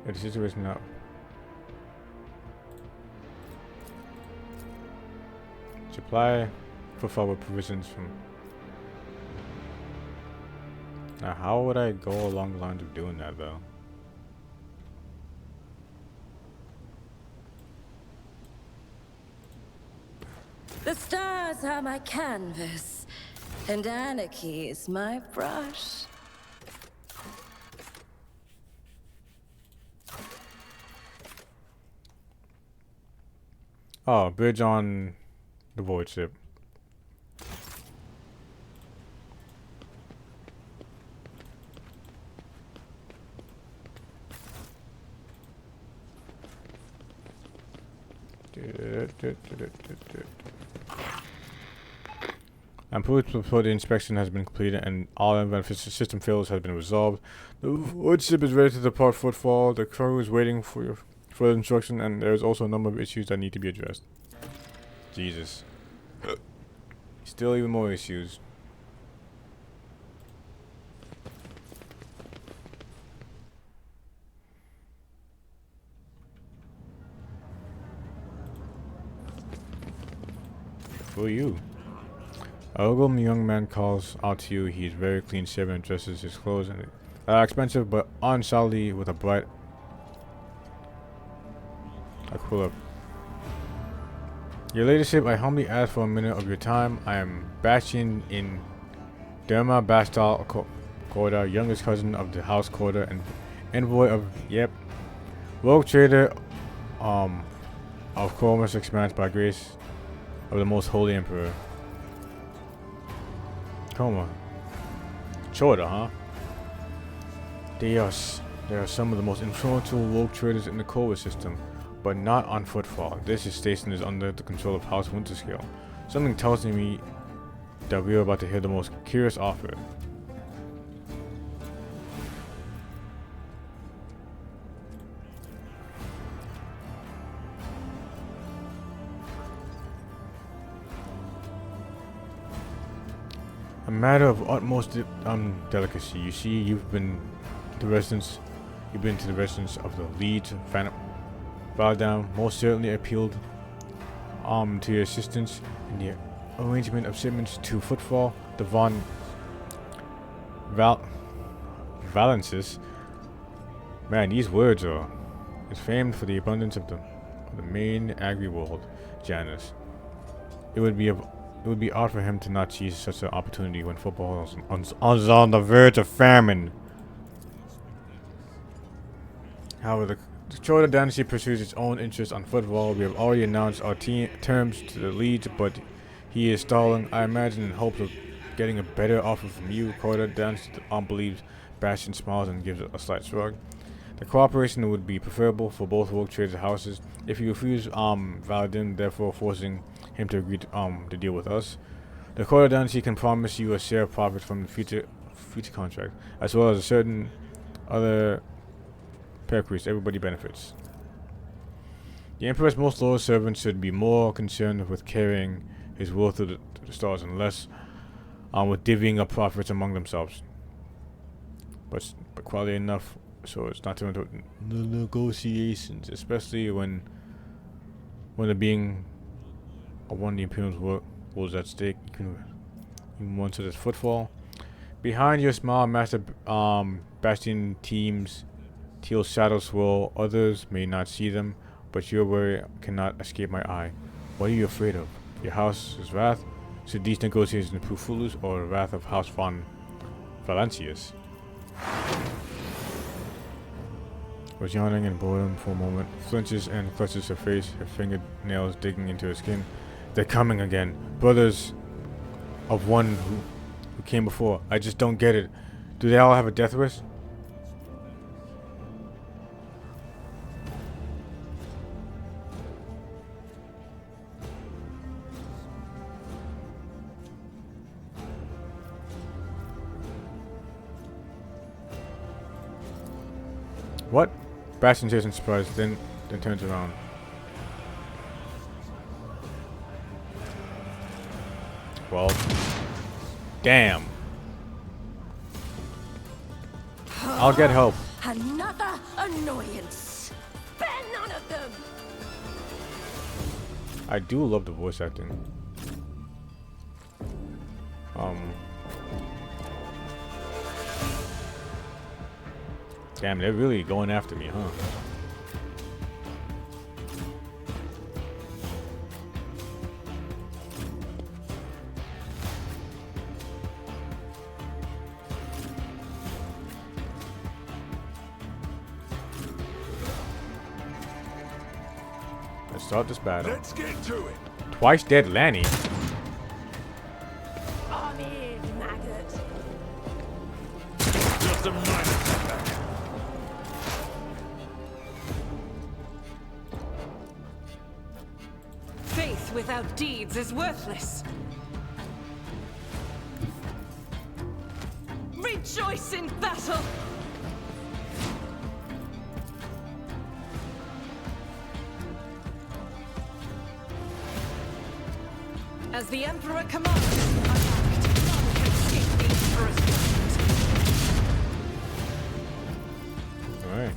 The situation now. Supply for forward provisions from. Now, how would I go along the lines of doing that though? The stars are my canvas, and anarchy is my brush. Oh, bridge on the void ship. I'm pleased before the inspection has been completed and all event system failures have been resolved. The void ship is ready to depart footfall. The crew is waiting for your further instruction, and there's also a number of issues that need to be addressed. Jesus. Still even more issues. Who are you? A ugly young man calls out to you. He is very clean shaven and dresses his clothes and expensive but unsightly with a bright Aquila. Your ladyship, I humbly ask for a minute of your time. I am Bastion in Derma Bastal Corda, youngest cousin of the House Corda and envoy of rogue trader of Chromus expanse by grace of the most holy emperor. Coma. Chorda, huh? They are some of the most influential rogue traders in the Cobra system, but not on footfall. This station is under the control of House Winterscale. Something tells me that we are about to hear the most curious offer. A matter of utmost delicacy. You see, you've been to the residence of the lead Phantom Valdown. Most certainly appealed to your assistance in the arrangement of shipments to Footfall. The Von Valences. Man, these words are is famed for the abundance of the main agri world, Janus. It would be odd for him to not seize such an opportunity when football is on the verge of famine. However, the Chorda dynasty pursues its own interests on football. We have already announced our terms to the lead, but he is stalling, I imagine, in hopes of getting a better offer from you. Chorda dynasty believes. Bastion smiles and gives a slight shrug. The cooperation would be preferable for both rogue traders' houses. If you refuse Valadin, therefore forcing him to agree to deal with us, the Chorda dynasty can promise you a share of profits from the future contract, as well as a certain other perquisites. Everybody benefits. The Emperor's most loyal servants should be more concerned with carrying his will to the stars and less with divvying up profits among themselves. But quality enough so it's not too into the negotiations, especially when there being one of the Imperial's rules at stake. Even one such as Footfall. Behind your small Master Bastion teams, teal shadows swirl. Others may not see them, but your worry cannot escape my eye. What are you afraid of? Your house's wrath? Should these negotiations prove foolish, or the wrath of House Von Valencius? Was yawning in boredom for a moment, flinches and clutches her face, her fingernails digging into her skin. They're coming again. Brothers of one who came before. I just don't get it. Do they all have a death wish? What? Bastion says in surprise, then turns around. Well, damn. I'll get help. Another annoyance. Spare none of them. I do love the voice acting. Damn, they're really going after me, huh? Let's start this battle. Let's get to it. Twice dead Lanny. I'm in, maggot. Just a minor setback. Faith without deeds is worthless. Rejoice in battle! As the Emperor commands, I act. None can escape the Emperor's judgment. Alright.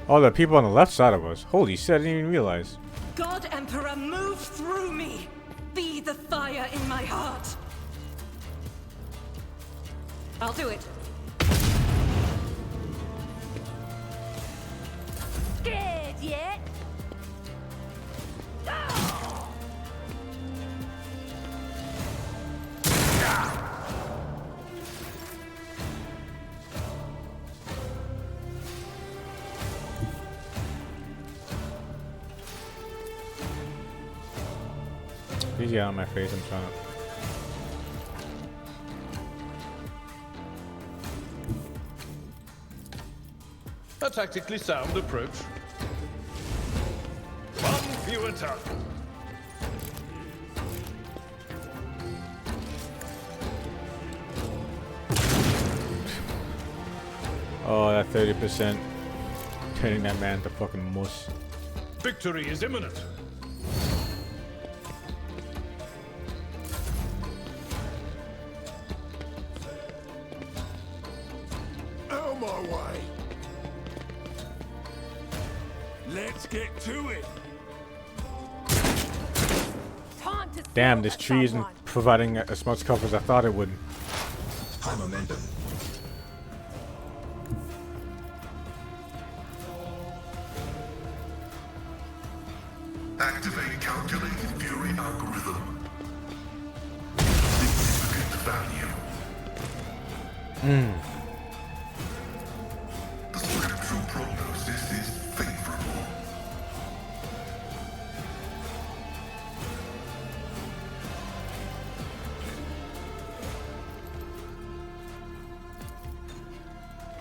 Oh, the people on the left side of us. Holy shit, I didn't even realize. God Emperor, move through me! Be the fire in my heart! I'll do it. Scared yet? Please get out of my face, I'm trying to... A tactically sound approach. One fewer target. Oh, that 30%. Turning that man to fucking mush. Victory is imminent. Out of my way. Let's get to it. Time to Damn, this silver tree isn't someone. providing as much cover as I thought it would. High momentum. Activate calculated fury algorithm. Significant value. The scriptural prognosis is favorable.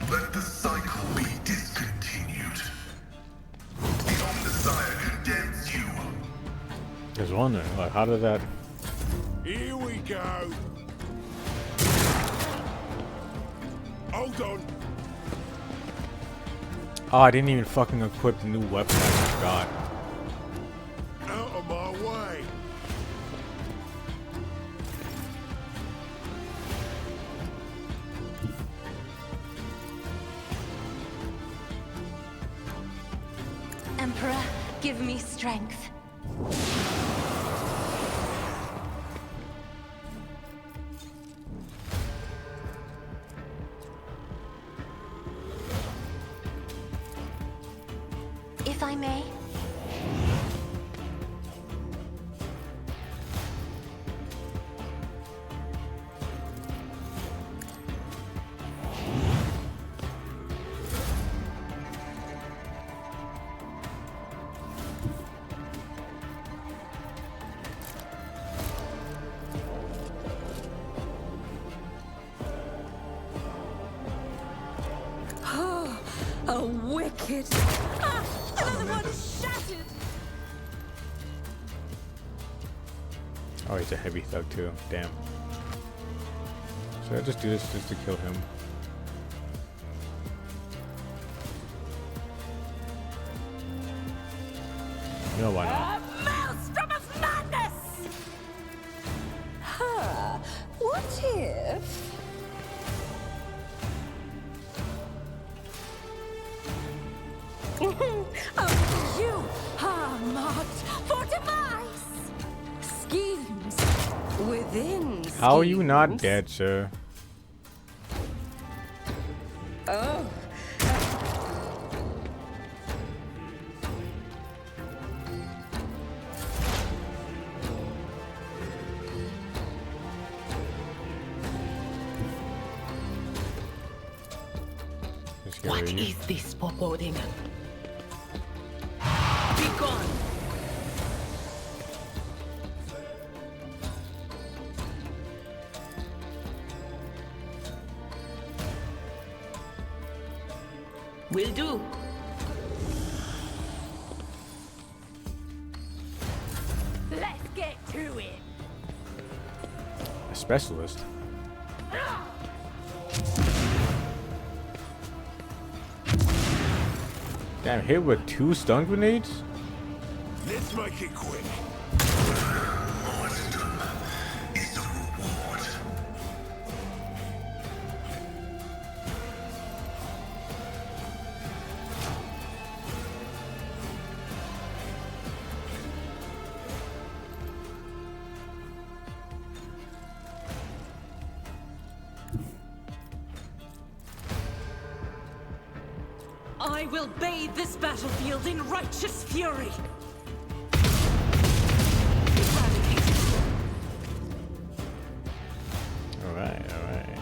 Let the cycle be discontinued. The Omnissiah condemns you. I was wondering, like, how did that... Here we go. Hold on. Oh, I didn't even fucking equip the new weapon. I forgot. Out of my way. Emperor, give me strength. If I may. A wicked. Ah, another one shattered. Oh, he's a heavy thug too. Damn. Should I just do this just to kill him? You know why not? A maelstrom of madness! Huh. What if... oh, you are marked for demise! Schemes within schemes. How are you not dead, sir? Oh. What is this foreboding? Be gone! Will do. Let's get to it. A specialist? Damn, hit with 2 stun grenades? Let's make it quick. Martyrdom is the reward. I will bathe this battlefield in righteous fury. Alright, alright.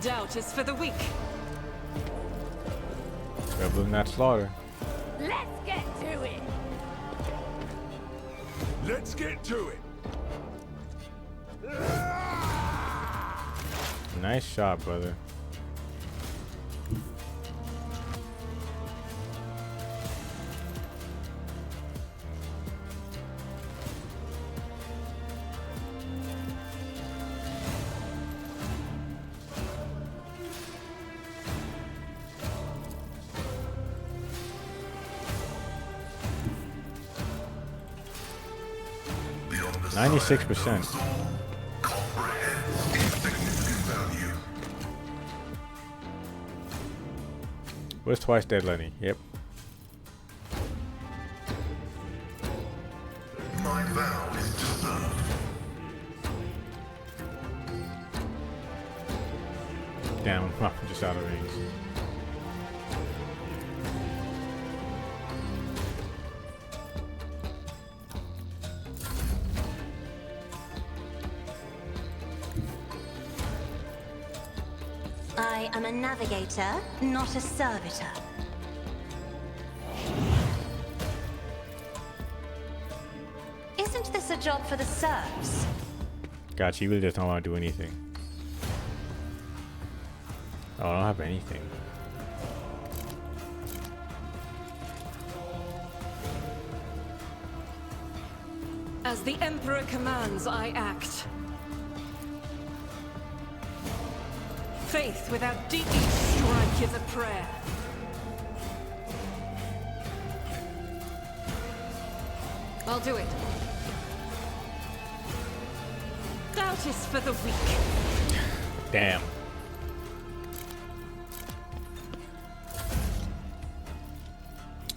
Doubt is for the weak. Rebel in that slaughter. Let's get to it. Let's get to it. Nice shot, brother. Beyond the 96%. soul comprehends insignificant value. Where's twice dead Lenny? Yep. My vow is to serve. Down. Just out of range. I am a navigator, not a servitor. Isn't this a job for the serfs? Gotcha, you really just don't want to do anything. Oh, I don't have anything. As the Emperor commands, I act. Faith without deed strike is a prayer. I'll do it. Doubt is for the weak. Damn.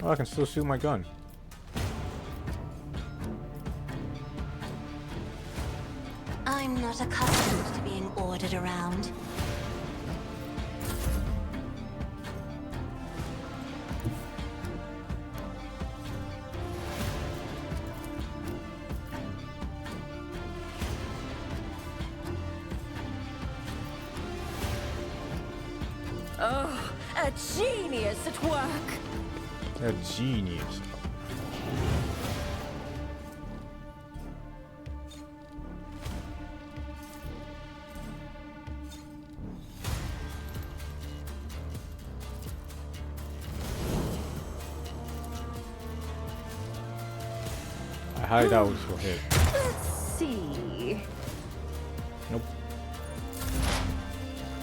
Oh, I can still shoot my gun. I'm not accustomed to being ordered around. Oh, a genius at work. A genius. I highly doubt this will hit. Let's see. Nope.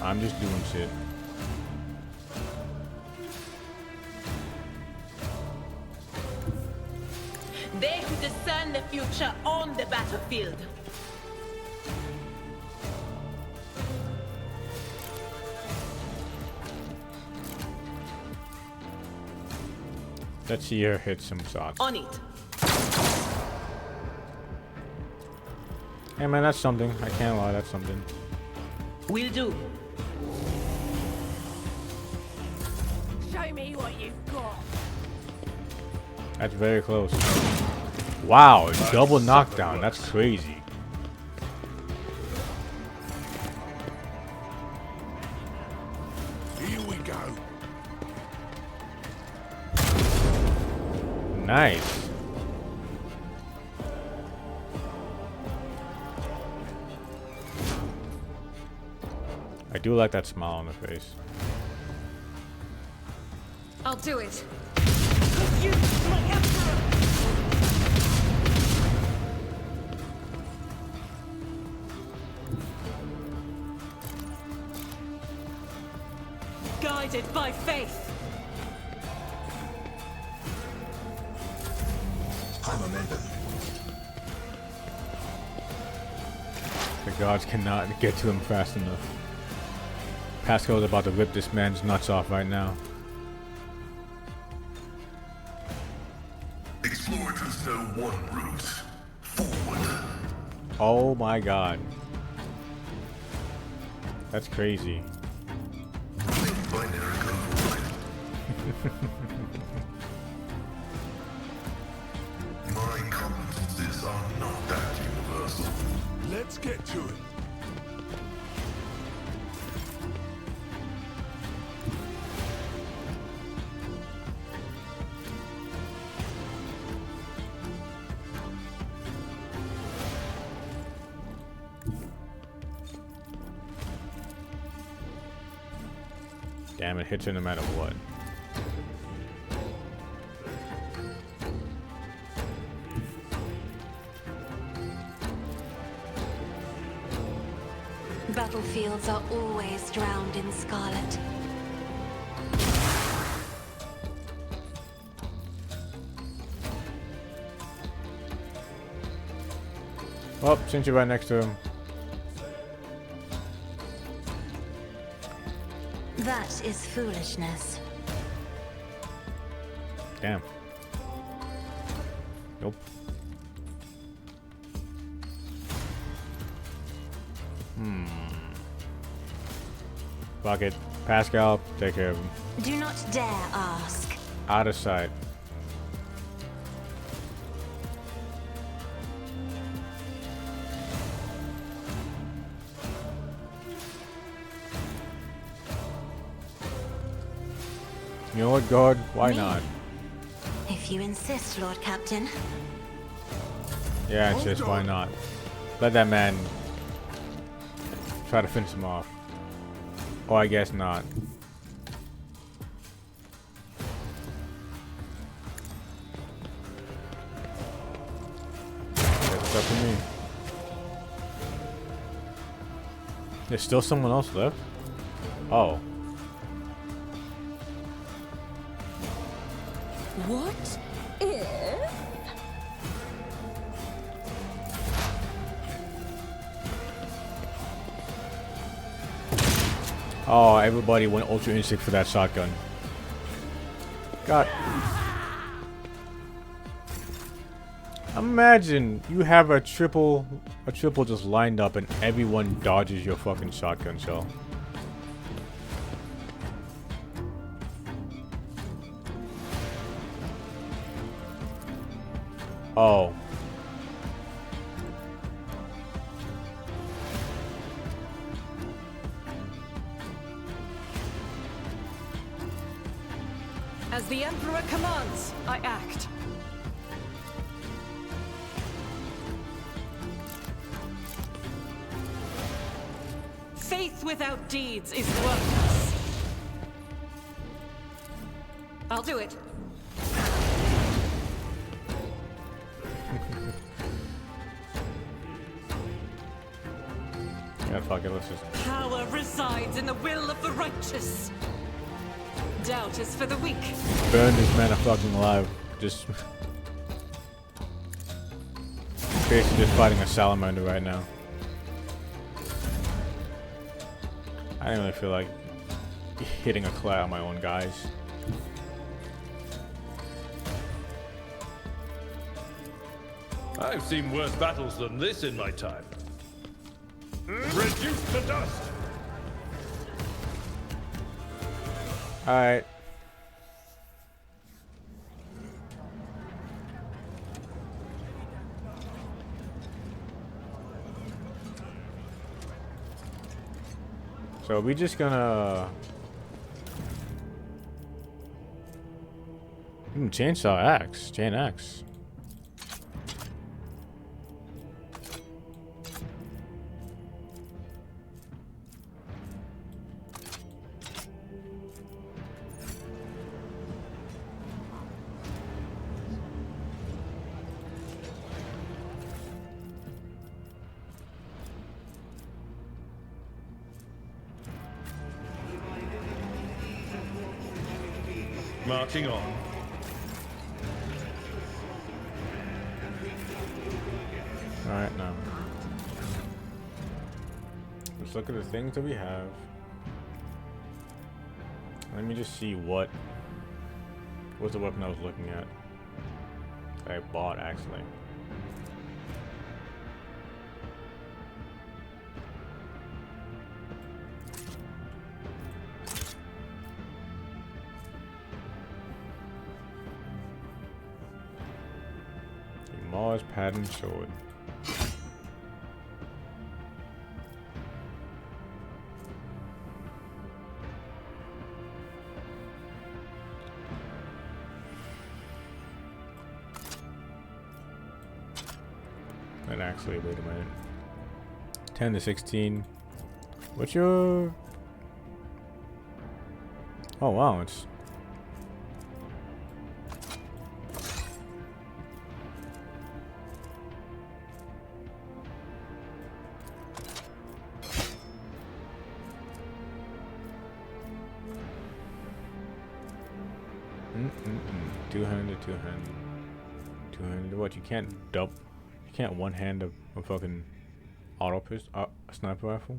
I'm just doing shit. They who discern the future on the battlefield. Let's see her hit some shots. On it. Hey man, that's something. I can't lie, that's something. Will do. Show me what you've got. That's very close. Wow, double knockdown. That's crazy. Here we go. Nice. I do like that smile on the face. I'll do it. You, my emperor! Guided by faith. High momentum. The gods cannot get to him fast enough. Pascal's about to rip this man's nuts off right now. Explorators know one route. Forward. Oh my god. That's crazy. Think binary code. My competencies are not that universal. Let's get to it. Damn, it hits her no matter what. Battlefields are always drowned in scarlet. Well, since you're right next to him. That is foolishness. Damn. Nope. Fuck it. Pascal, take care of him. Do not dare ask. Out of sight. You know what, God? Why Me? not? If you insist, Lord Captain. Yeah, it's just why not? Let that man try to finish him off. Oh, I guess not. Guess it's up to me. There's still someone else left? Oh. What if? Oh, everybody went Ultra Instinct for that shotgun. God. Imagine you have a triple just lined up and everyone dodges your fucking shotgun shell. Oh. As the Emperor commands, I act. Faith without deeds is worthless. I'll do it. fuck it, let's just... Power resides in the will of the righteous. Doubt is for the weak. Burn this man fucking alive. Just... basically just fighting a salamander right now. I didn't really feel like hitting a claw on my own guys. I've seen worse battles than this in my time. Reduce to dust! Alright. So we just gonna... chainsaw axe. Chain axe. Marching on. Alright, now. Let's look at the things that we have. Let me just see what's the weapon I was looking at. That I bought, actually. Mars pattern sword. And actually, wait a minute. 10 to 16. What's your... Oh wow, it's... Two-handed. Two-handed. What? You can't dump. You can't one-hand a fucking auto pistol, a sniper rifle.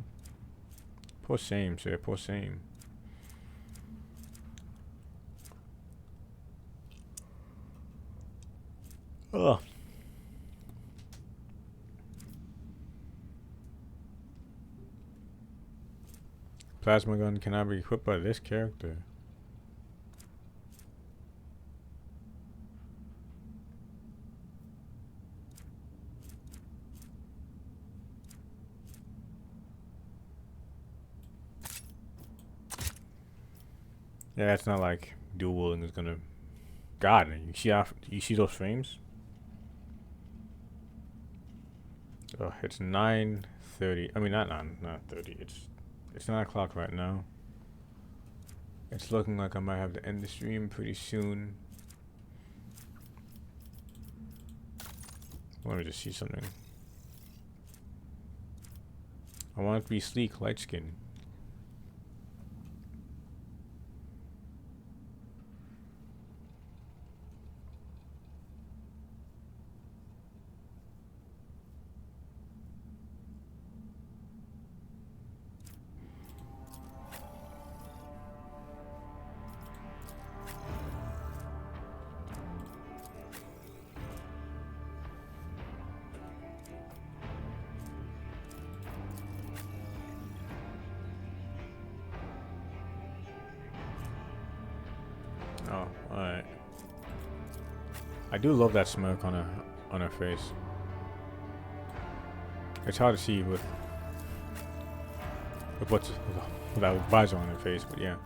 Poor same, sir. Poor same. Ugh. Plasma gun cannot be equipped by this character. Yeah, it's not like dual wielding is gonna. God, you see those frames? Oh, it's 9:30. I mean, not 9:30. It's 9 o'clock right now. It's looking like I might have to end the stream pretty soon. Let me just see something. I want it to be sleek, light skin. Oh, alright. I do love that smirk on her face. It's hard to see with that visor on her face, but yeah.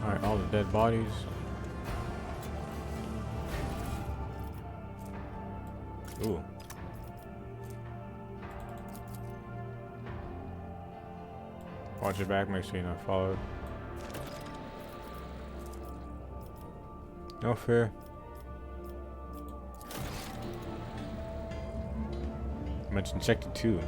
Alright, all the dead bodies. Ooh. Watch your back, make sure you're not followed. No fear. I mentioned Sector 2.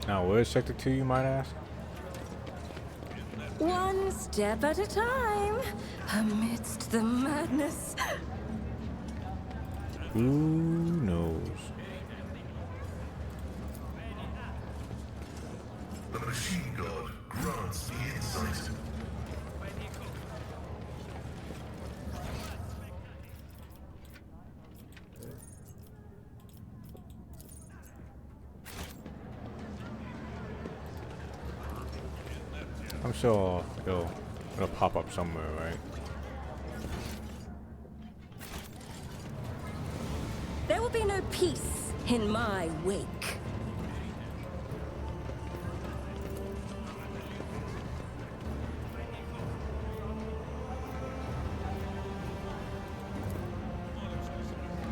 Now, where's Sector 2, you might ask? One step at a time, amidst the madness. Who knows? The machine god grants me insight. I'm sure it'll pop up somewhere, right? There will be no peace in my wake.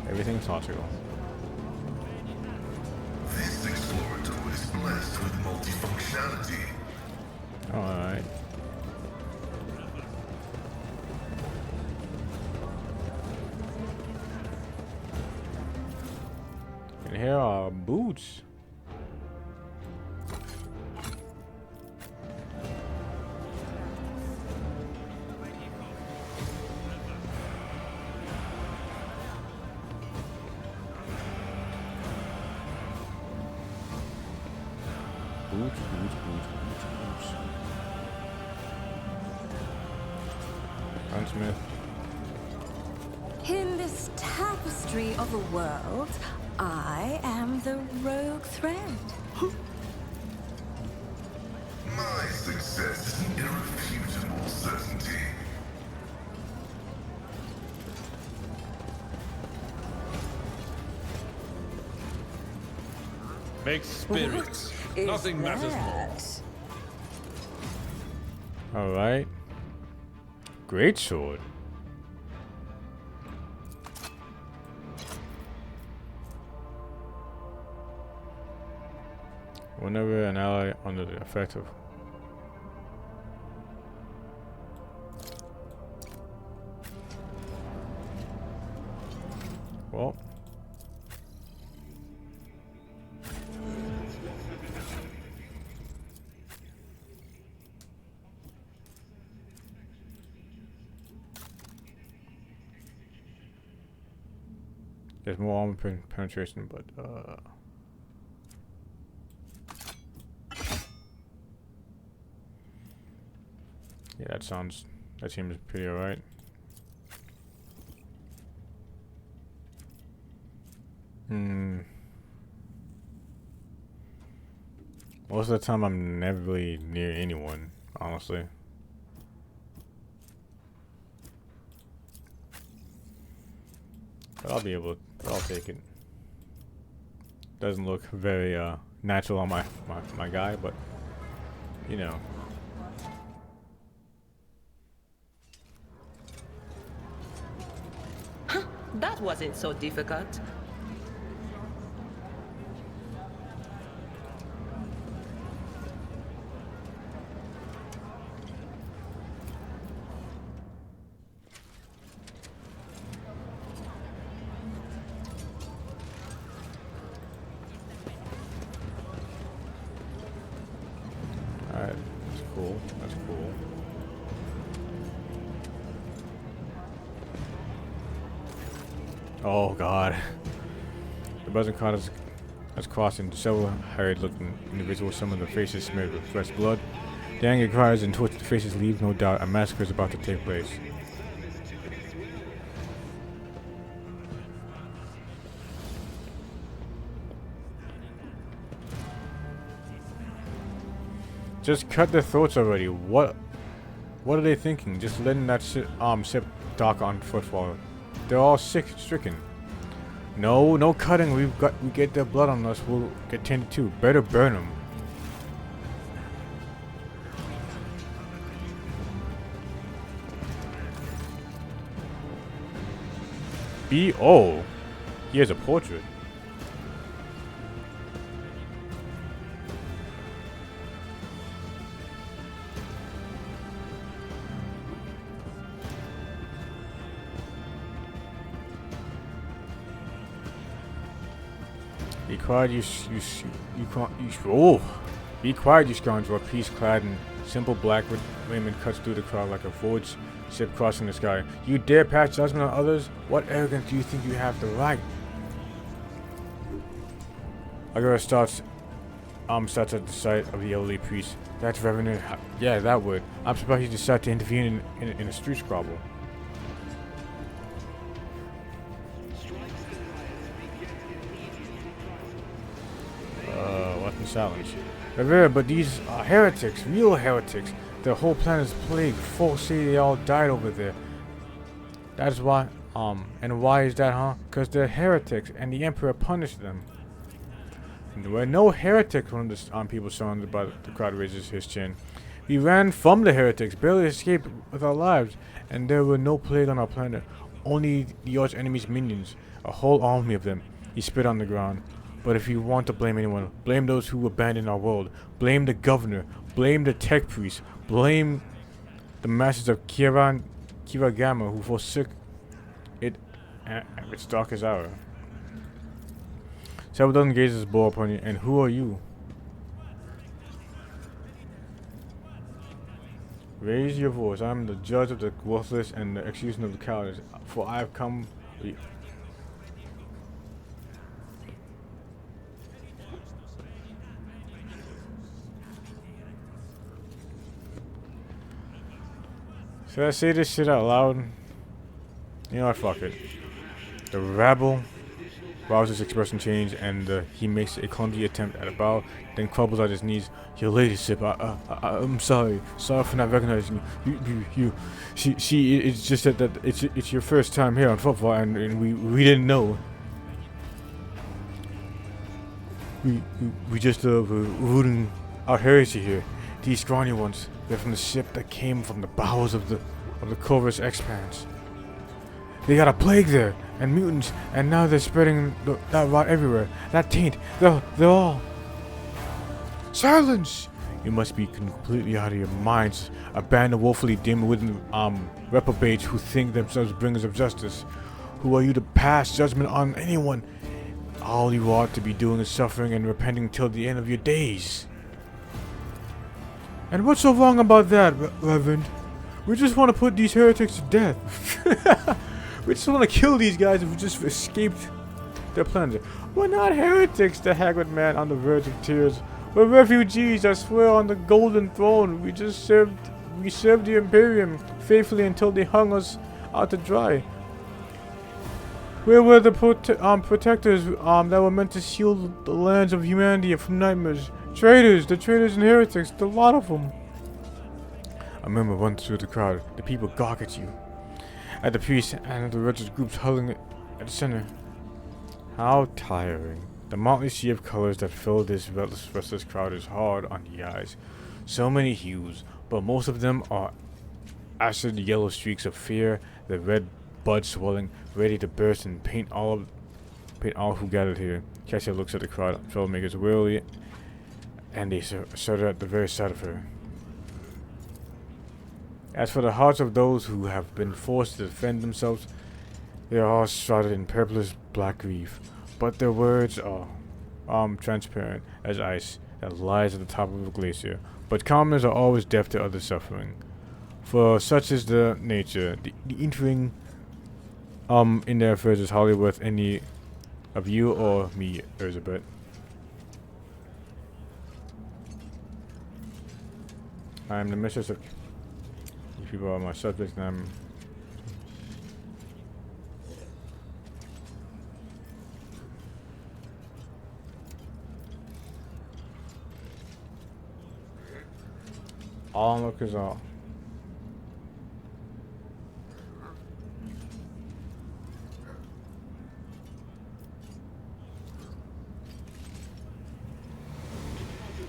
Everything's logical. This explorator is blessed with multifunctionality. Alright. And here are boots. Boots. Gunsmith. In this tapestry of a world, I am the rogue thread. My success is an irrefutable certainty. Make spirits. Nothing matters more. Alright. Great sword. Whenever an ally under the effect of well, there's more armor penetration, but yeah, that seems pretty alright. Most of the time I'm never really near anyone, honestly. But I'll take it. Doesn't look very natural on my guy, but you know. That wasn't so difficult. Alright, that's cool. That's cool. Oh god. The buzzing caught us crossing several harried-looking individuals, some of their faces smeared with fresh blood. The angry cries and twisted faces leave no doubt a massacre is about to take place. Just cut their throats already. What are they thinking? Just letting that ship dock on footfall. They're all stricken. No, no cutting. We get their blood on us. We'll get tainted too. Better burn them. Oh, he has a portrait. Be quiet, you can't. Oh! Be quiet, you scoundrel. Peace-clad in simple black raiment cuts through the crowd like a forged ship crossing the sky. You dare pass judgment on others? What arrogance do you think you have the right? Agora starts at the sight of the elderly priest. That's Reverend. Yeah, that would. I'm surprised he decided to intervene in a street squabble. Silence. Rivera, but these are heretics, real heretics. Their whole planet is plagued. Folks say they all died over there. That's why, and why is that, huh? Because they're heretics, and the Emperor punished them. And there were no heretics. One of the people surrounded by the crowd raises his chin. We ran from the heretics, barely escaped with our lives, and there were no plague on our planet. Only the arch enemy's minions, a whole army of them. He spit on the ground. But if you want to blame anyone, blame those who abandoned our world. Blame the governor. Blame the tech priest. Blame the masters of Kiragama who forsook it at its darkest hour. Several dozen gazes blow upon you, and who are you? Raise your voice. I am the judge of the worthless and the executioner of the cowards, for I have come. Should I say this shit out loud? You know what, fuck it. The rabble bows his expression change, and he makes a clumsy attempt at a bow, then crumbles at his knees. Your ladyship, I'm sorry. Sorry for not recognizing you. It's just that it's your first time here on football, and we didn't know. We just were rooting our heresy here. These scrawny ones. They're from the ship that came from the bowels of the Corvus Expanse. They got a plague there, and mutants, and now they're spreading that rot everywhere. That taint, they're all... Silence! You must be completely out of your minds. A band of woefully dim-witted reprobates who think themselves bringers of justice. Who are you to pass judgment on anyone? All you ought to be doing is suffering and repenting till the end of your days. And what's so wrong about that, Reverend? We just want to put these heretics to death. We just want to kill these guys who just escaped their planet. We're not heretics, the haggard man on the verge of tears. We're refugees, I swear on the golden throne. We served the Imperium faithfully until they hung us out to dry. Where were the protectors that were meant to shield the lands of humanity from nightmares? Traitors, the traitors and heretics, the lot of them. A murmur runs through the crowd. The people gawk at you, at the priest, and at the wretched groups huddling at the center. How tiring. The motley sea of colors that fill this restless crowd is hard on the eyes. So many hues, but most of them are acid yellow streaks of fear, the red buds swelling, ready to burst and paint all who gathered here. Cassia looks at the crowd, troublemakers wearily, and they shudder at the very sight of her. As for the hearts of those who have been forced to defend themselves, they are all shrouded in purplish black grief, but their words are transparent as ice that lies at the top of a glacier. But commoners are always deaf to other suffering, for such is the nature. The entering in their affairs is hardly worth any of you or me, Elizabeth. I am the mistress of... You people are my subjects, and I'm... Onlookers are.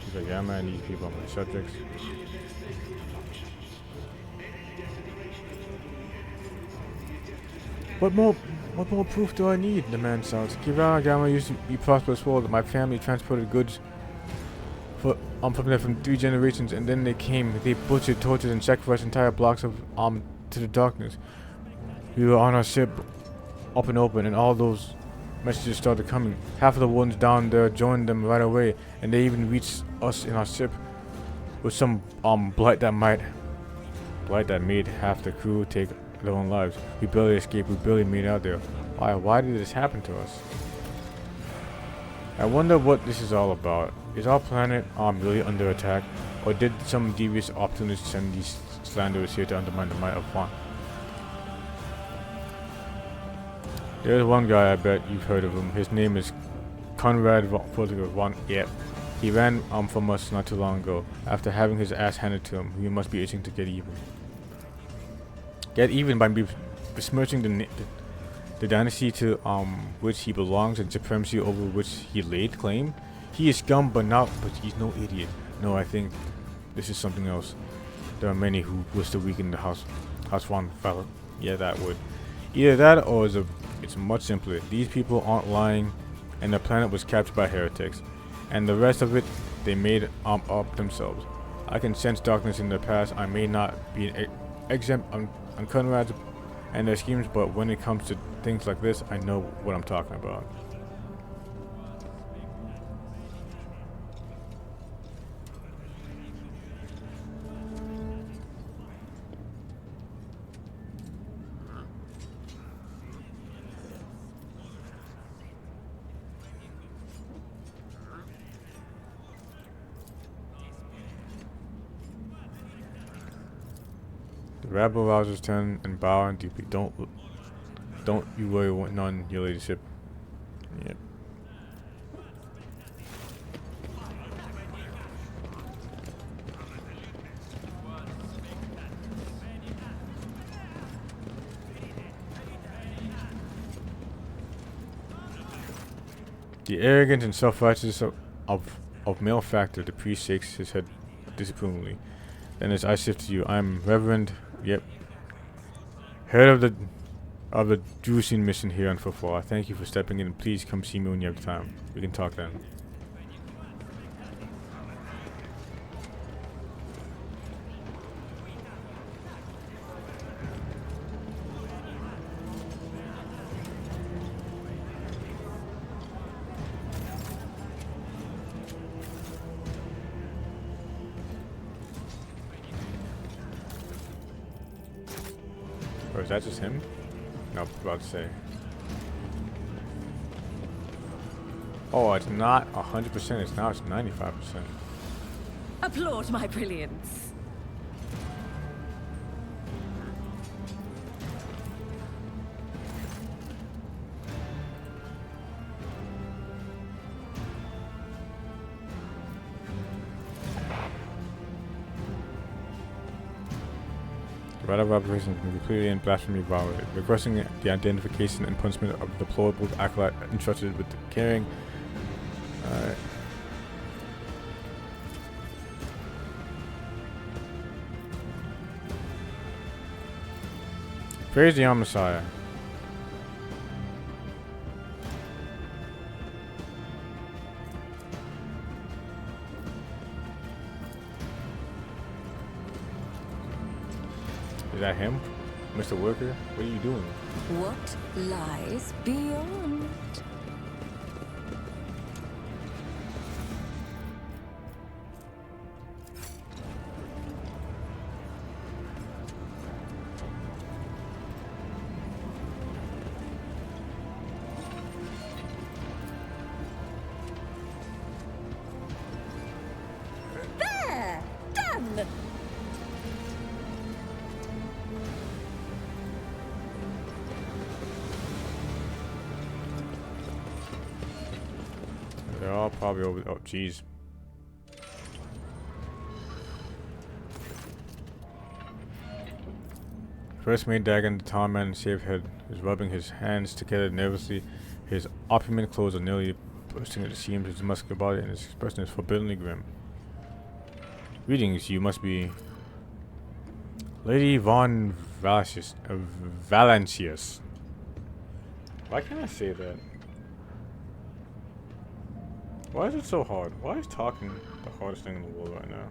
She's like, yeah, man, these people are my subjects. What more proof do I need? The man shouts. Kirana Gamma used to be prosperous world. My family transported goods from there from 3 generations, and then they came. They butchered, tortured, and sacrificed entire blocks of to the darkness. We were on our ship, up and open, and all those messages started coming. Half of the ones down there joined them right away, and they even reached us in our ship with some blight that made half the crew take their own lives. We barely escaped. We barely made it out there. Why did this happen to us? I wonder what this is all about. Is our planet really under attack, or did some devious opportunists send these slanderers here to undermine the might of Juan? There's one guy, I bet you've heard of him. His name is Conrad von. Yep. He ran from us not too long ago. After having his ass handed to him, he must be itching to get even. Get even by besmirching the dynasty to which he belongs and supremacy over which he laid claim. He is scum, but he's no idiot. No, I think this is something else. There are many who wish to weaken the House Von Fella. Yeah, that would. Either that, or it's much simpler. These people aren't lying, and the planet was captured by heretics, and the rest of it they made up themselves. I can sense darkness in their past. I may not be exempt on Conrad's and their schemes, but when it comes to things like this, I know what I'm talking about. The rabble rousers turn and bow and deeply. Don't you worry, none, your ladyship. Yep. The arrogance and self-righteousness of male factor, the priest shakes his head disapprovingly. Then as I shift to you, I'm Reverend, yep, head of the Drusian mission here on Footfall. I thank you for stepping in, and please come see me when you have time. We can talk then. Or is that just him? No, I was about to say. Oh, it's not 100%, it's 95%. Applaud my brilliance. The right of operation has been completely and blasphemy violated, requesting the identification and punishment of the deplorable acolyte entrusted with carrying. Praise the Messiah. Is that him? Mr. Worker? What are you doing? What lies beyond? There! Done! They're all probably over. Oh, jeez. First mate dagger and the tall man in shaved head is rubbing his hands together nervously. His opulent clothes are nearly bursting at the seams. His muscular body and his expression is forbiddingly grim. Greetings, you must be Lady Von Valancius. Why can't I say that? Why is it so hard? Why is talking the hardest thing in the world right now?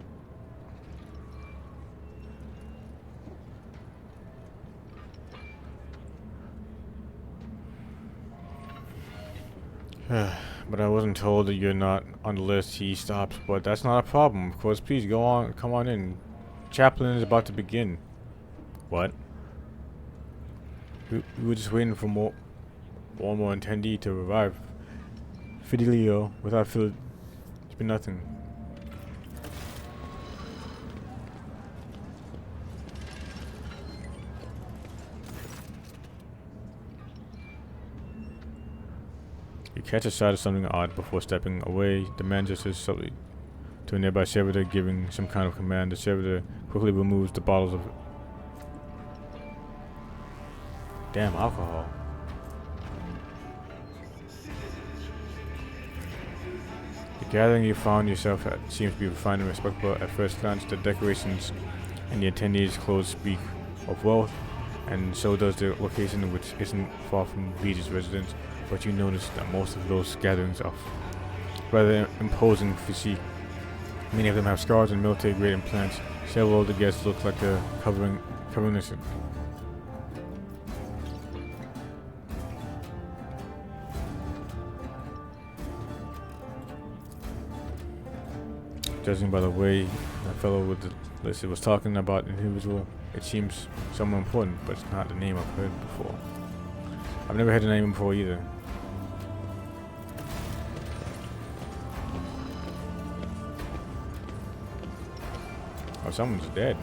But I wasn't told that you're not on the list. He stops, but that's not a problem. Of course, please go on. Come on in. Chaplain is about to begin. What? We were just waiting for one more attendee to arrive. Fidelio, without Phil, it's been nothing. You catch a sight of something odd before stepping away. The man gestures subtly to a nearby servitor, giving some kind of command. The servitor quickly removes the bottles of damn alcohol. The gathering you found yourself at seems to be refined and respectable at first glance. The decorations and the attendees' clothes speak of wealth, and so does the location, which isn't far from Regis' residence. But you notice that most of those gatherings are rather imposing physique. Many of them have scars and military-grade implants. Several of the guests look like they're covering this. Judging by the way the fellow with the list was talking about an individual, it seems someone important, but it's not the name I've heard before. I've never heard the name before either. Oh, someone's dead.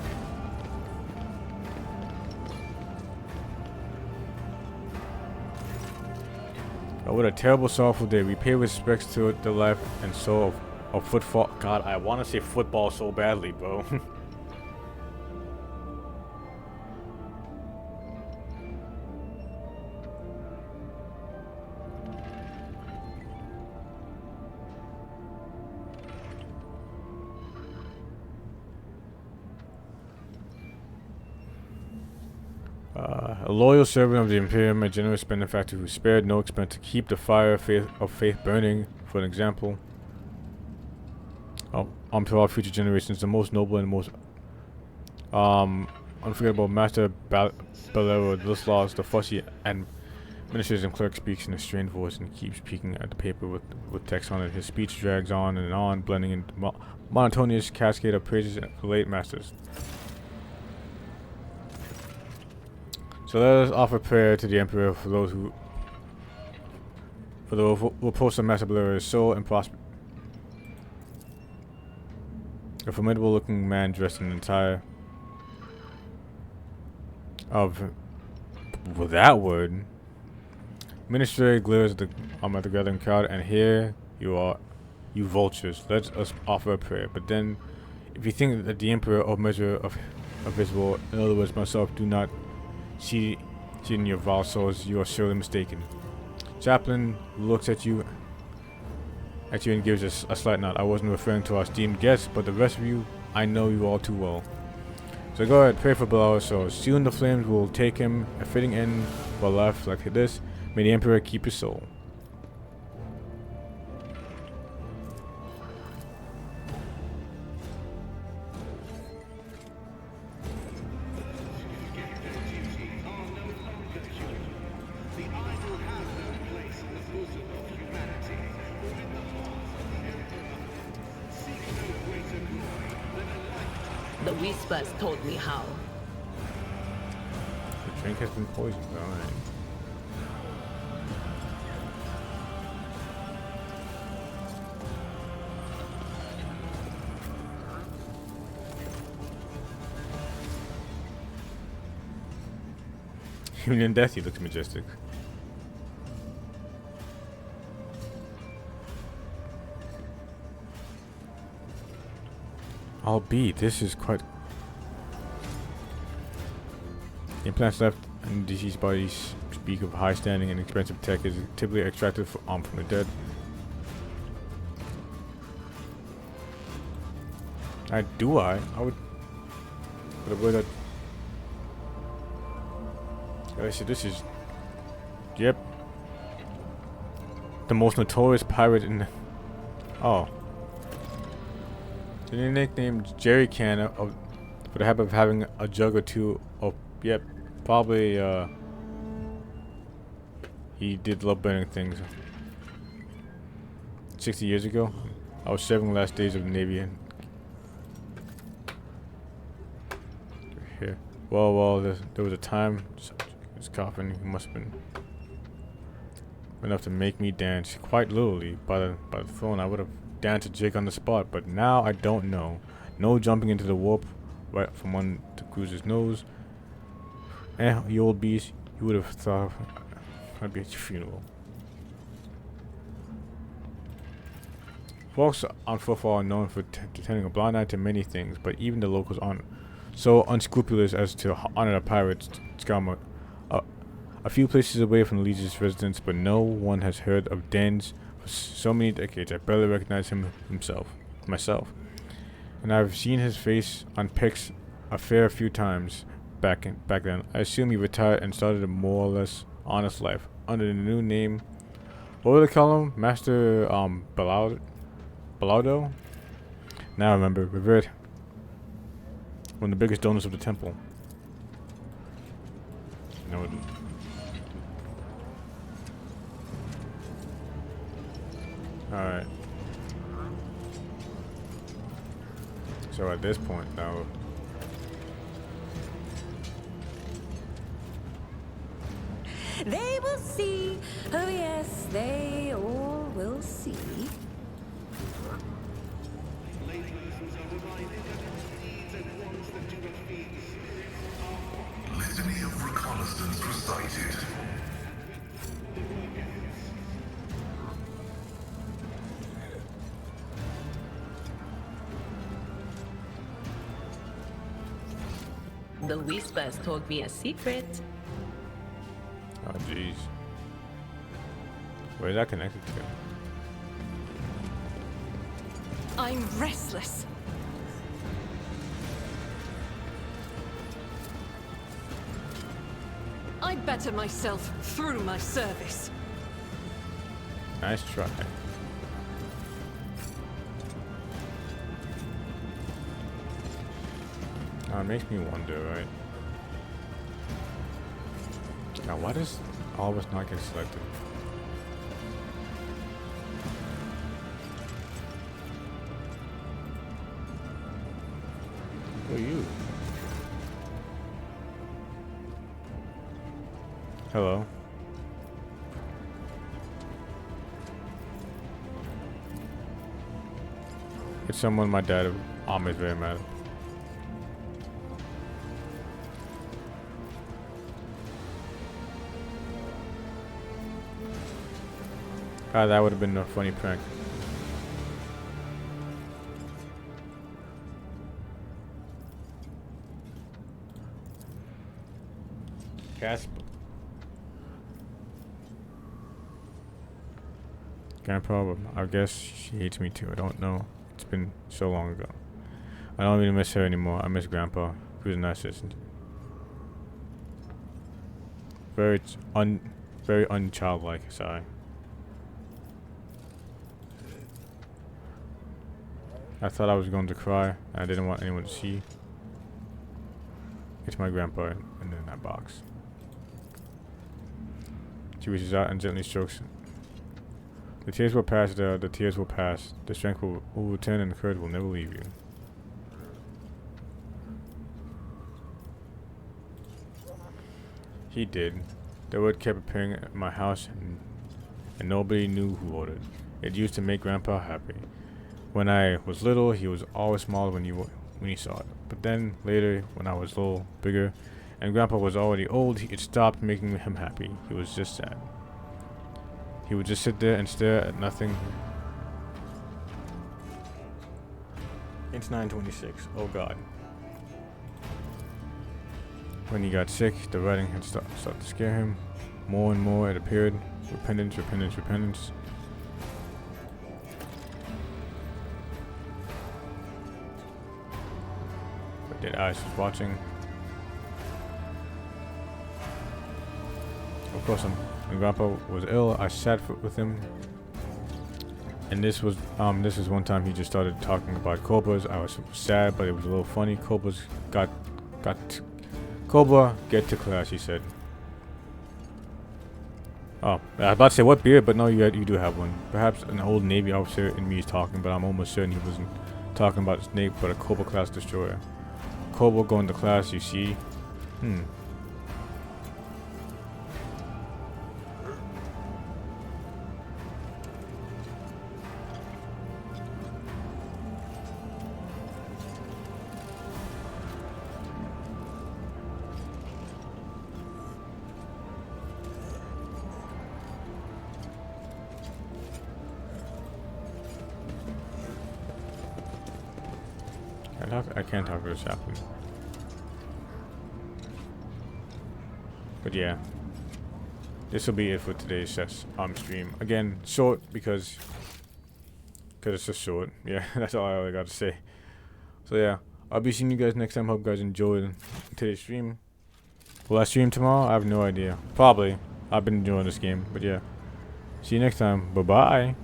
Oh, what a terrible, sorrowful day. We pay respects to the life and soul of football. God, I want to say football so badly, bro. A loyal servant of the Imperium, a generous benefactor who spared no expense to keep the fire of faith burning, for an example. To our future generations, the most noble and most unforgettable Master Balero, this laws, the fussy administrators and clerk speaks in a strained voice and keeps peeking at the paper with text on it. His speech drags on and on, blending into monotonous cascade of praises for late masters. So let us offer prayer to the Emperor for those who repose of Master Balero's soul and prosper. A formidable-looking man dressed in an attire of that word. Minister glares at the gathering crowd, and here you are, you vultures. Let us offer a prayer. But then, if you think that the Emperor or measure of visible, in other words, myself, do not see in your vile souls, you are surely mistaken. Chaplain looks at you and gives us a slight nod. I wasn't referring to our esteemed guests, but the rest of you, I know you all too well. So go ahead, pray for Balero's soul. Soon the flames will take him, a fitting end for a life like this. May the Emperor keep his soul. The whispers told me how. The drink has been poisoned, alright. Even in death he looks majestic. Albeit, this is quite... Implants left in deceased bodies speak of high standing and expensive tech is typically extracted from the dead. I would. But the way that. I said, this is. Yep. The most notorious pirate in. Oh. The nickname Jerry Can for the habit of having a jug or two. Oh, yep. Probably, he did love burning things. 60 years ago, I was serving the last days of the Navy. And here. Well, there was a time. His coughing, he must have been enough to make me dance. Quite literally, by the phone, I would have danced a jig on the spot. But now I don't know. No jumping into the warp right from on the cruiser's nose. You old beast, you would have thought I'd be at your funeral. Folks on football are known for turning a blind eye to many things, but even the locals aren't so unscrupulous as to honor a pirate's scum. A few places away from the Legion's residence, but no one has heard of Dan's for so many decades. I barely recognize myself. And I've seen his face on pics a fair few times back then. I assume he retired and started a more or less honest life under the new name. What would they call him? Master Balado? Now I remember, revered one of the biggest donors of the temple. No. Alright. So at this point now. They will see. Oh yes, they all will see. Litany of reconnaissance recited. The Whispers told me a secret. Oh jeez. Where is that connected to? I'm restless. I better myself through my service. Nice try. It makes me wonder, right? Now, why does all of us not get selected? Who are you? Hello. It's someone my dad is very mad. God, that would have been a funny prank. Casp. Grandpa, I guess she hates me too. I don't know. It's been so long ago. I don't even miss her anymore. I miss Grandpa. He was a nice assistant. Very unchildlike. Sorry. I thought I was going to cry, and I didn't want anyone to see. It's my grandpa, and then that box. She reaches out and gently strokes. The tears will pass, the tears will pass. The strength will return, and the courage will never leave you. He did. The word kept appearing at my house, and nobody knew who wrote it. It used to make Grandpa happy. When I was little, he was always smaller when he saw it. But then later, when I was a little bigger, and Grandpa was already old, it stopped making him happy. He was just sad. He would just sit there and stare at nothing. It's 9:26. Oh God. When he got sick, the writing had started to scare him. More and more it appeared. Repentance, repentance, repentance. But dead eyes was watching. Of course, when Grandpa was ill, I sat with him. And this was one time he just started talking about cobras. I was sad, but it was a little funny. Cobras Cobra, get to class, he said. Oh, I was about to say what beard, but no, you do have one. Perhaps an old Navy officer in me is talking, but I'm almost certain he wasn't talking about a snake, but a Cobra class destroyer. Cobra going to class, you see. I can't talk to the chaplain. But yeah, this will be it for today's stream. Again, short because it's just short. Yeah, that's all I really got to say. So yeah, I'll be seeing you guys next time. Hope you guys enjoyed today's stream. Will I stream tomorrow? I have no idea. Probably. I've been enjoying this game, but yeah. See you next time. Bye bye.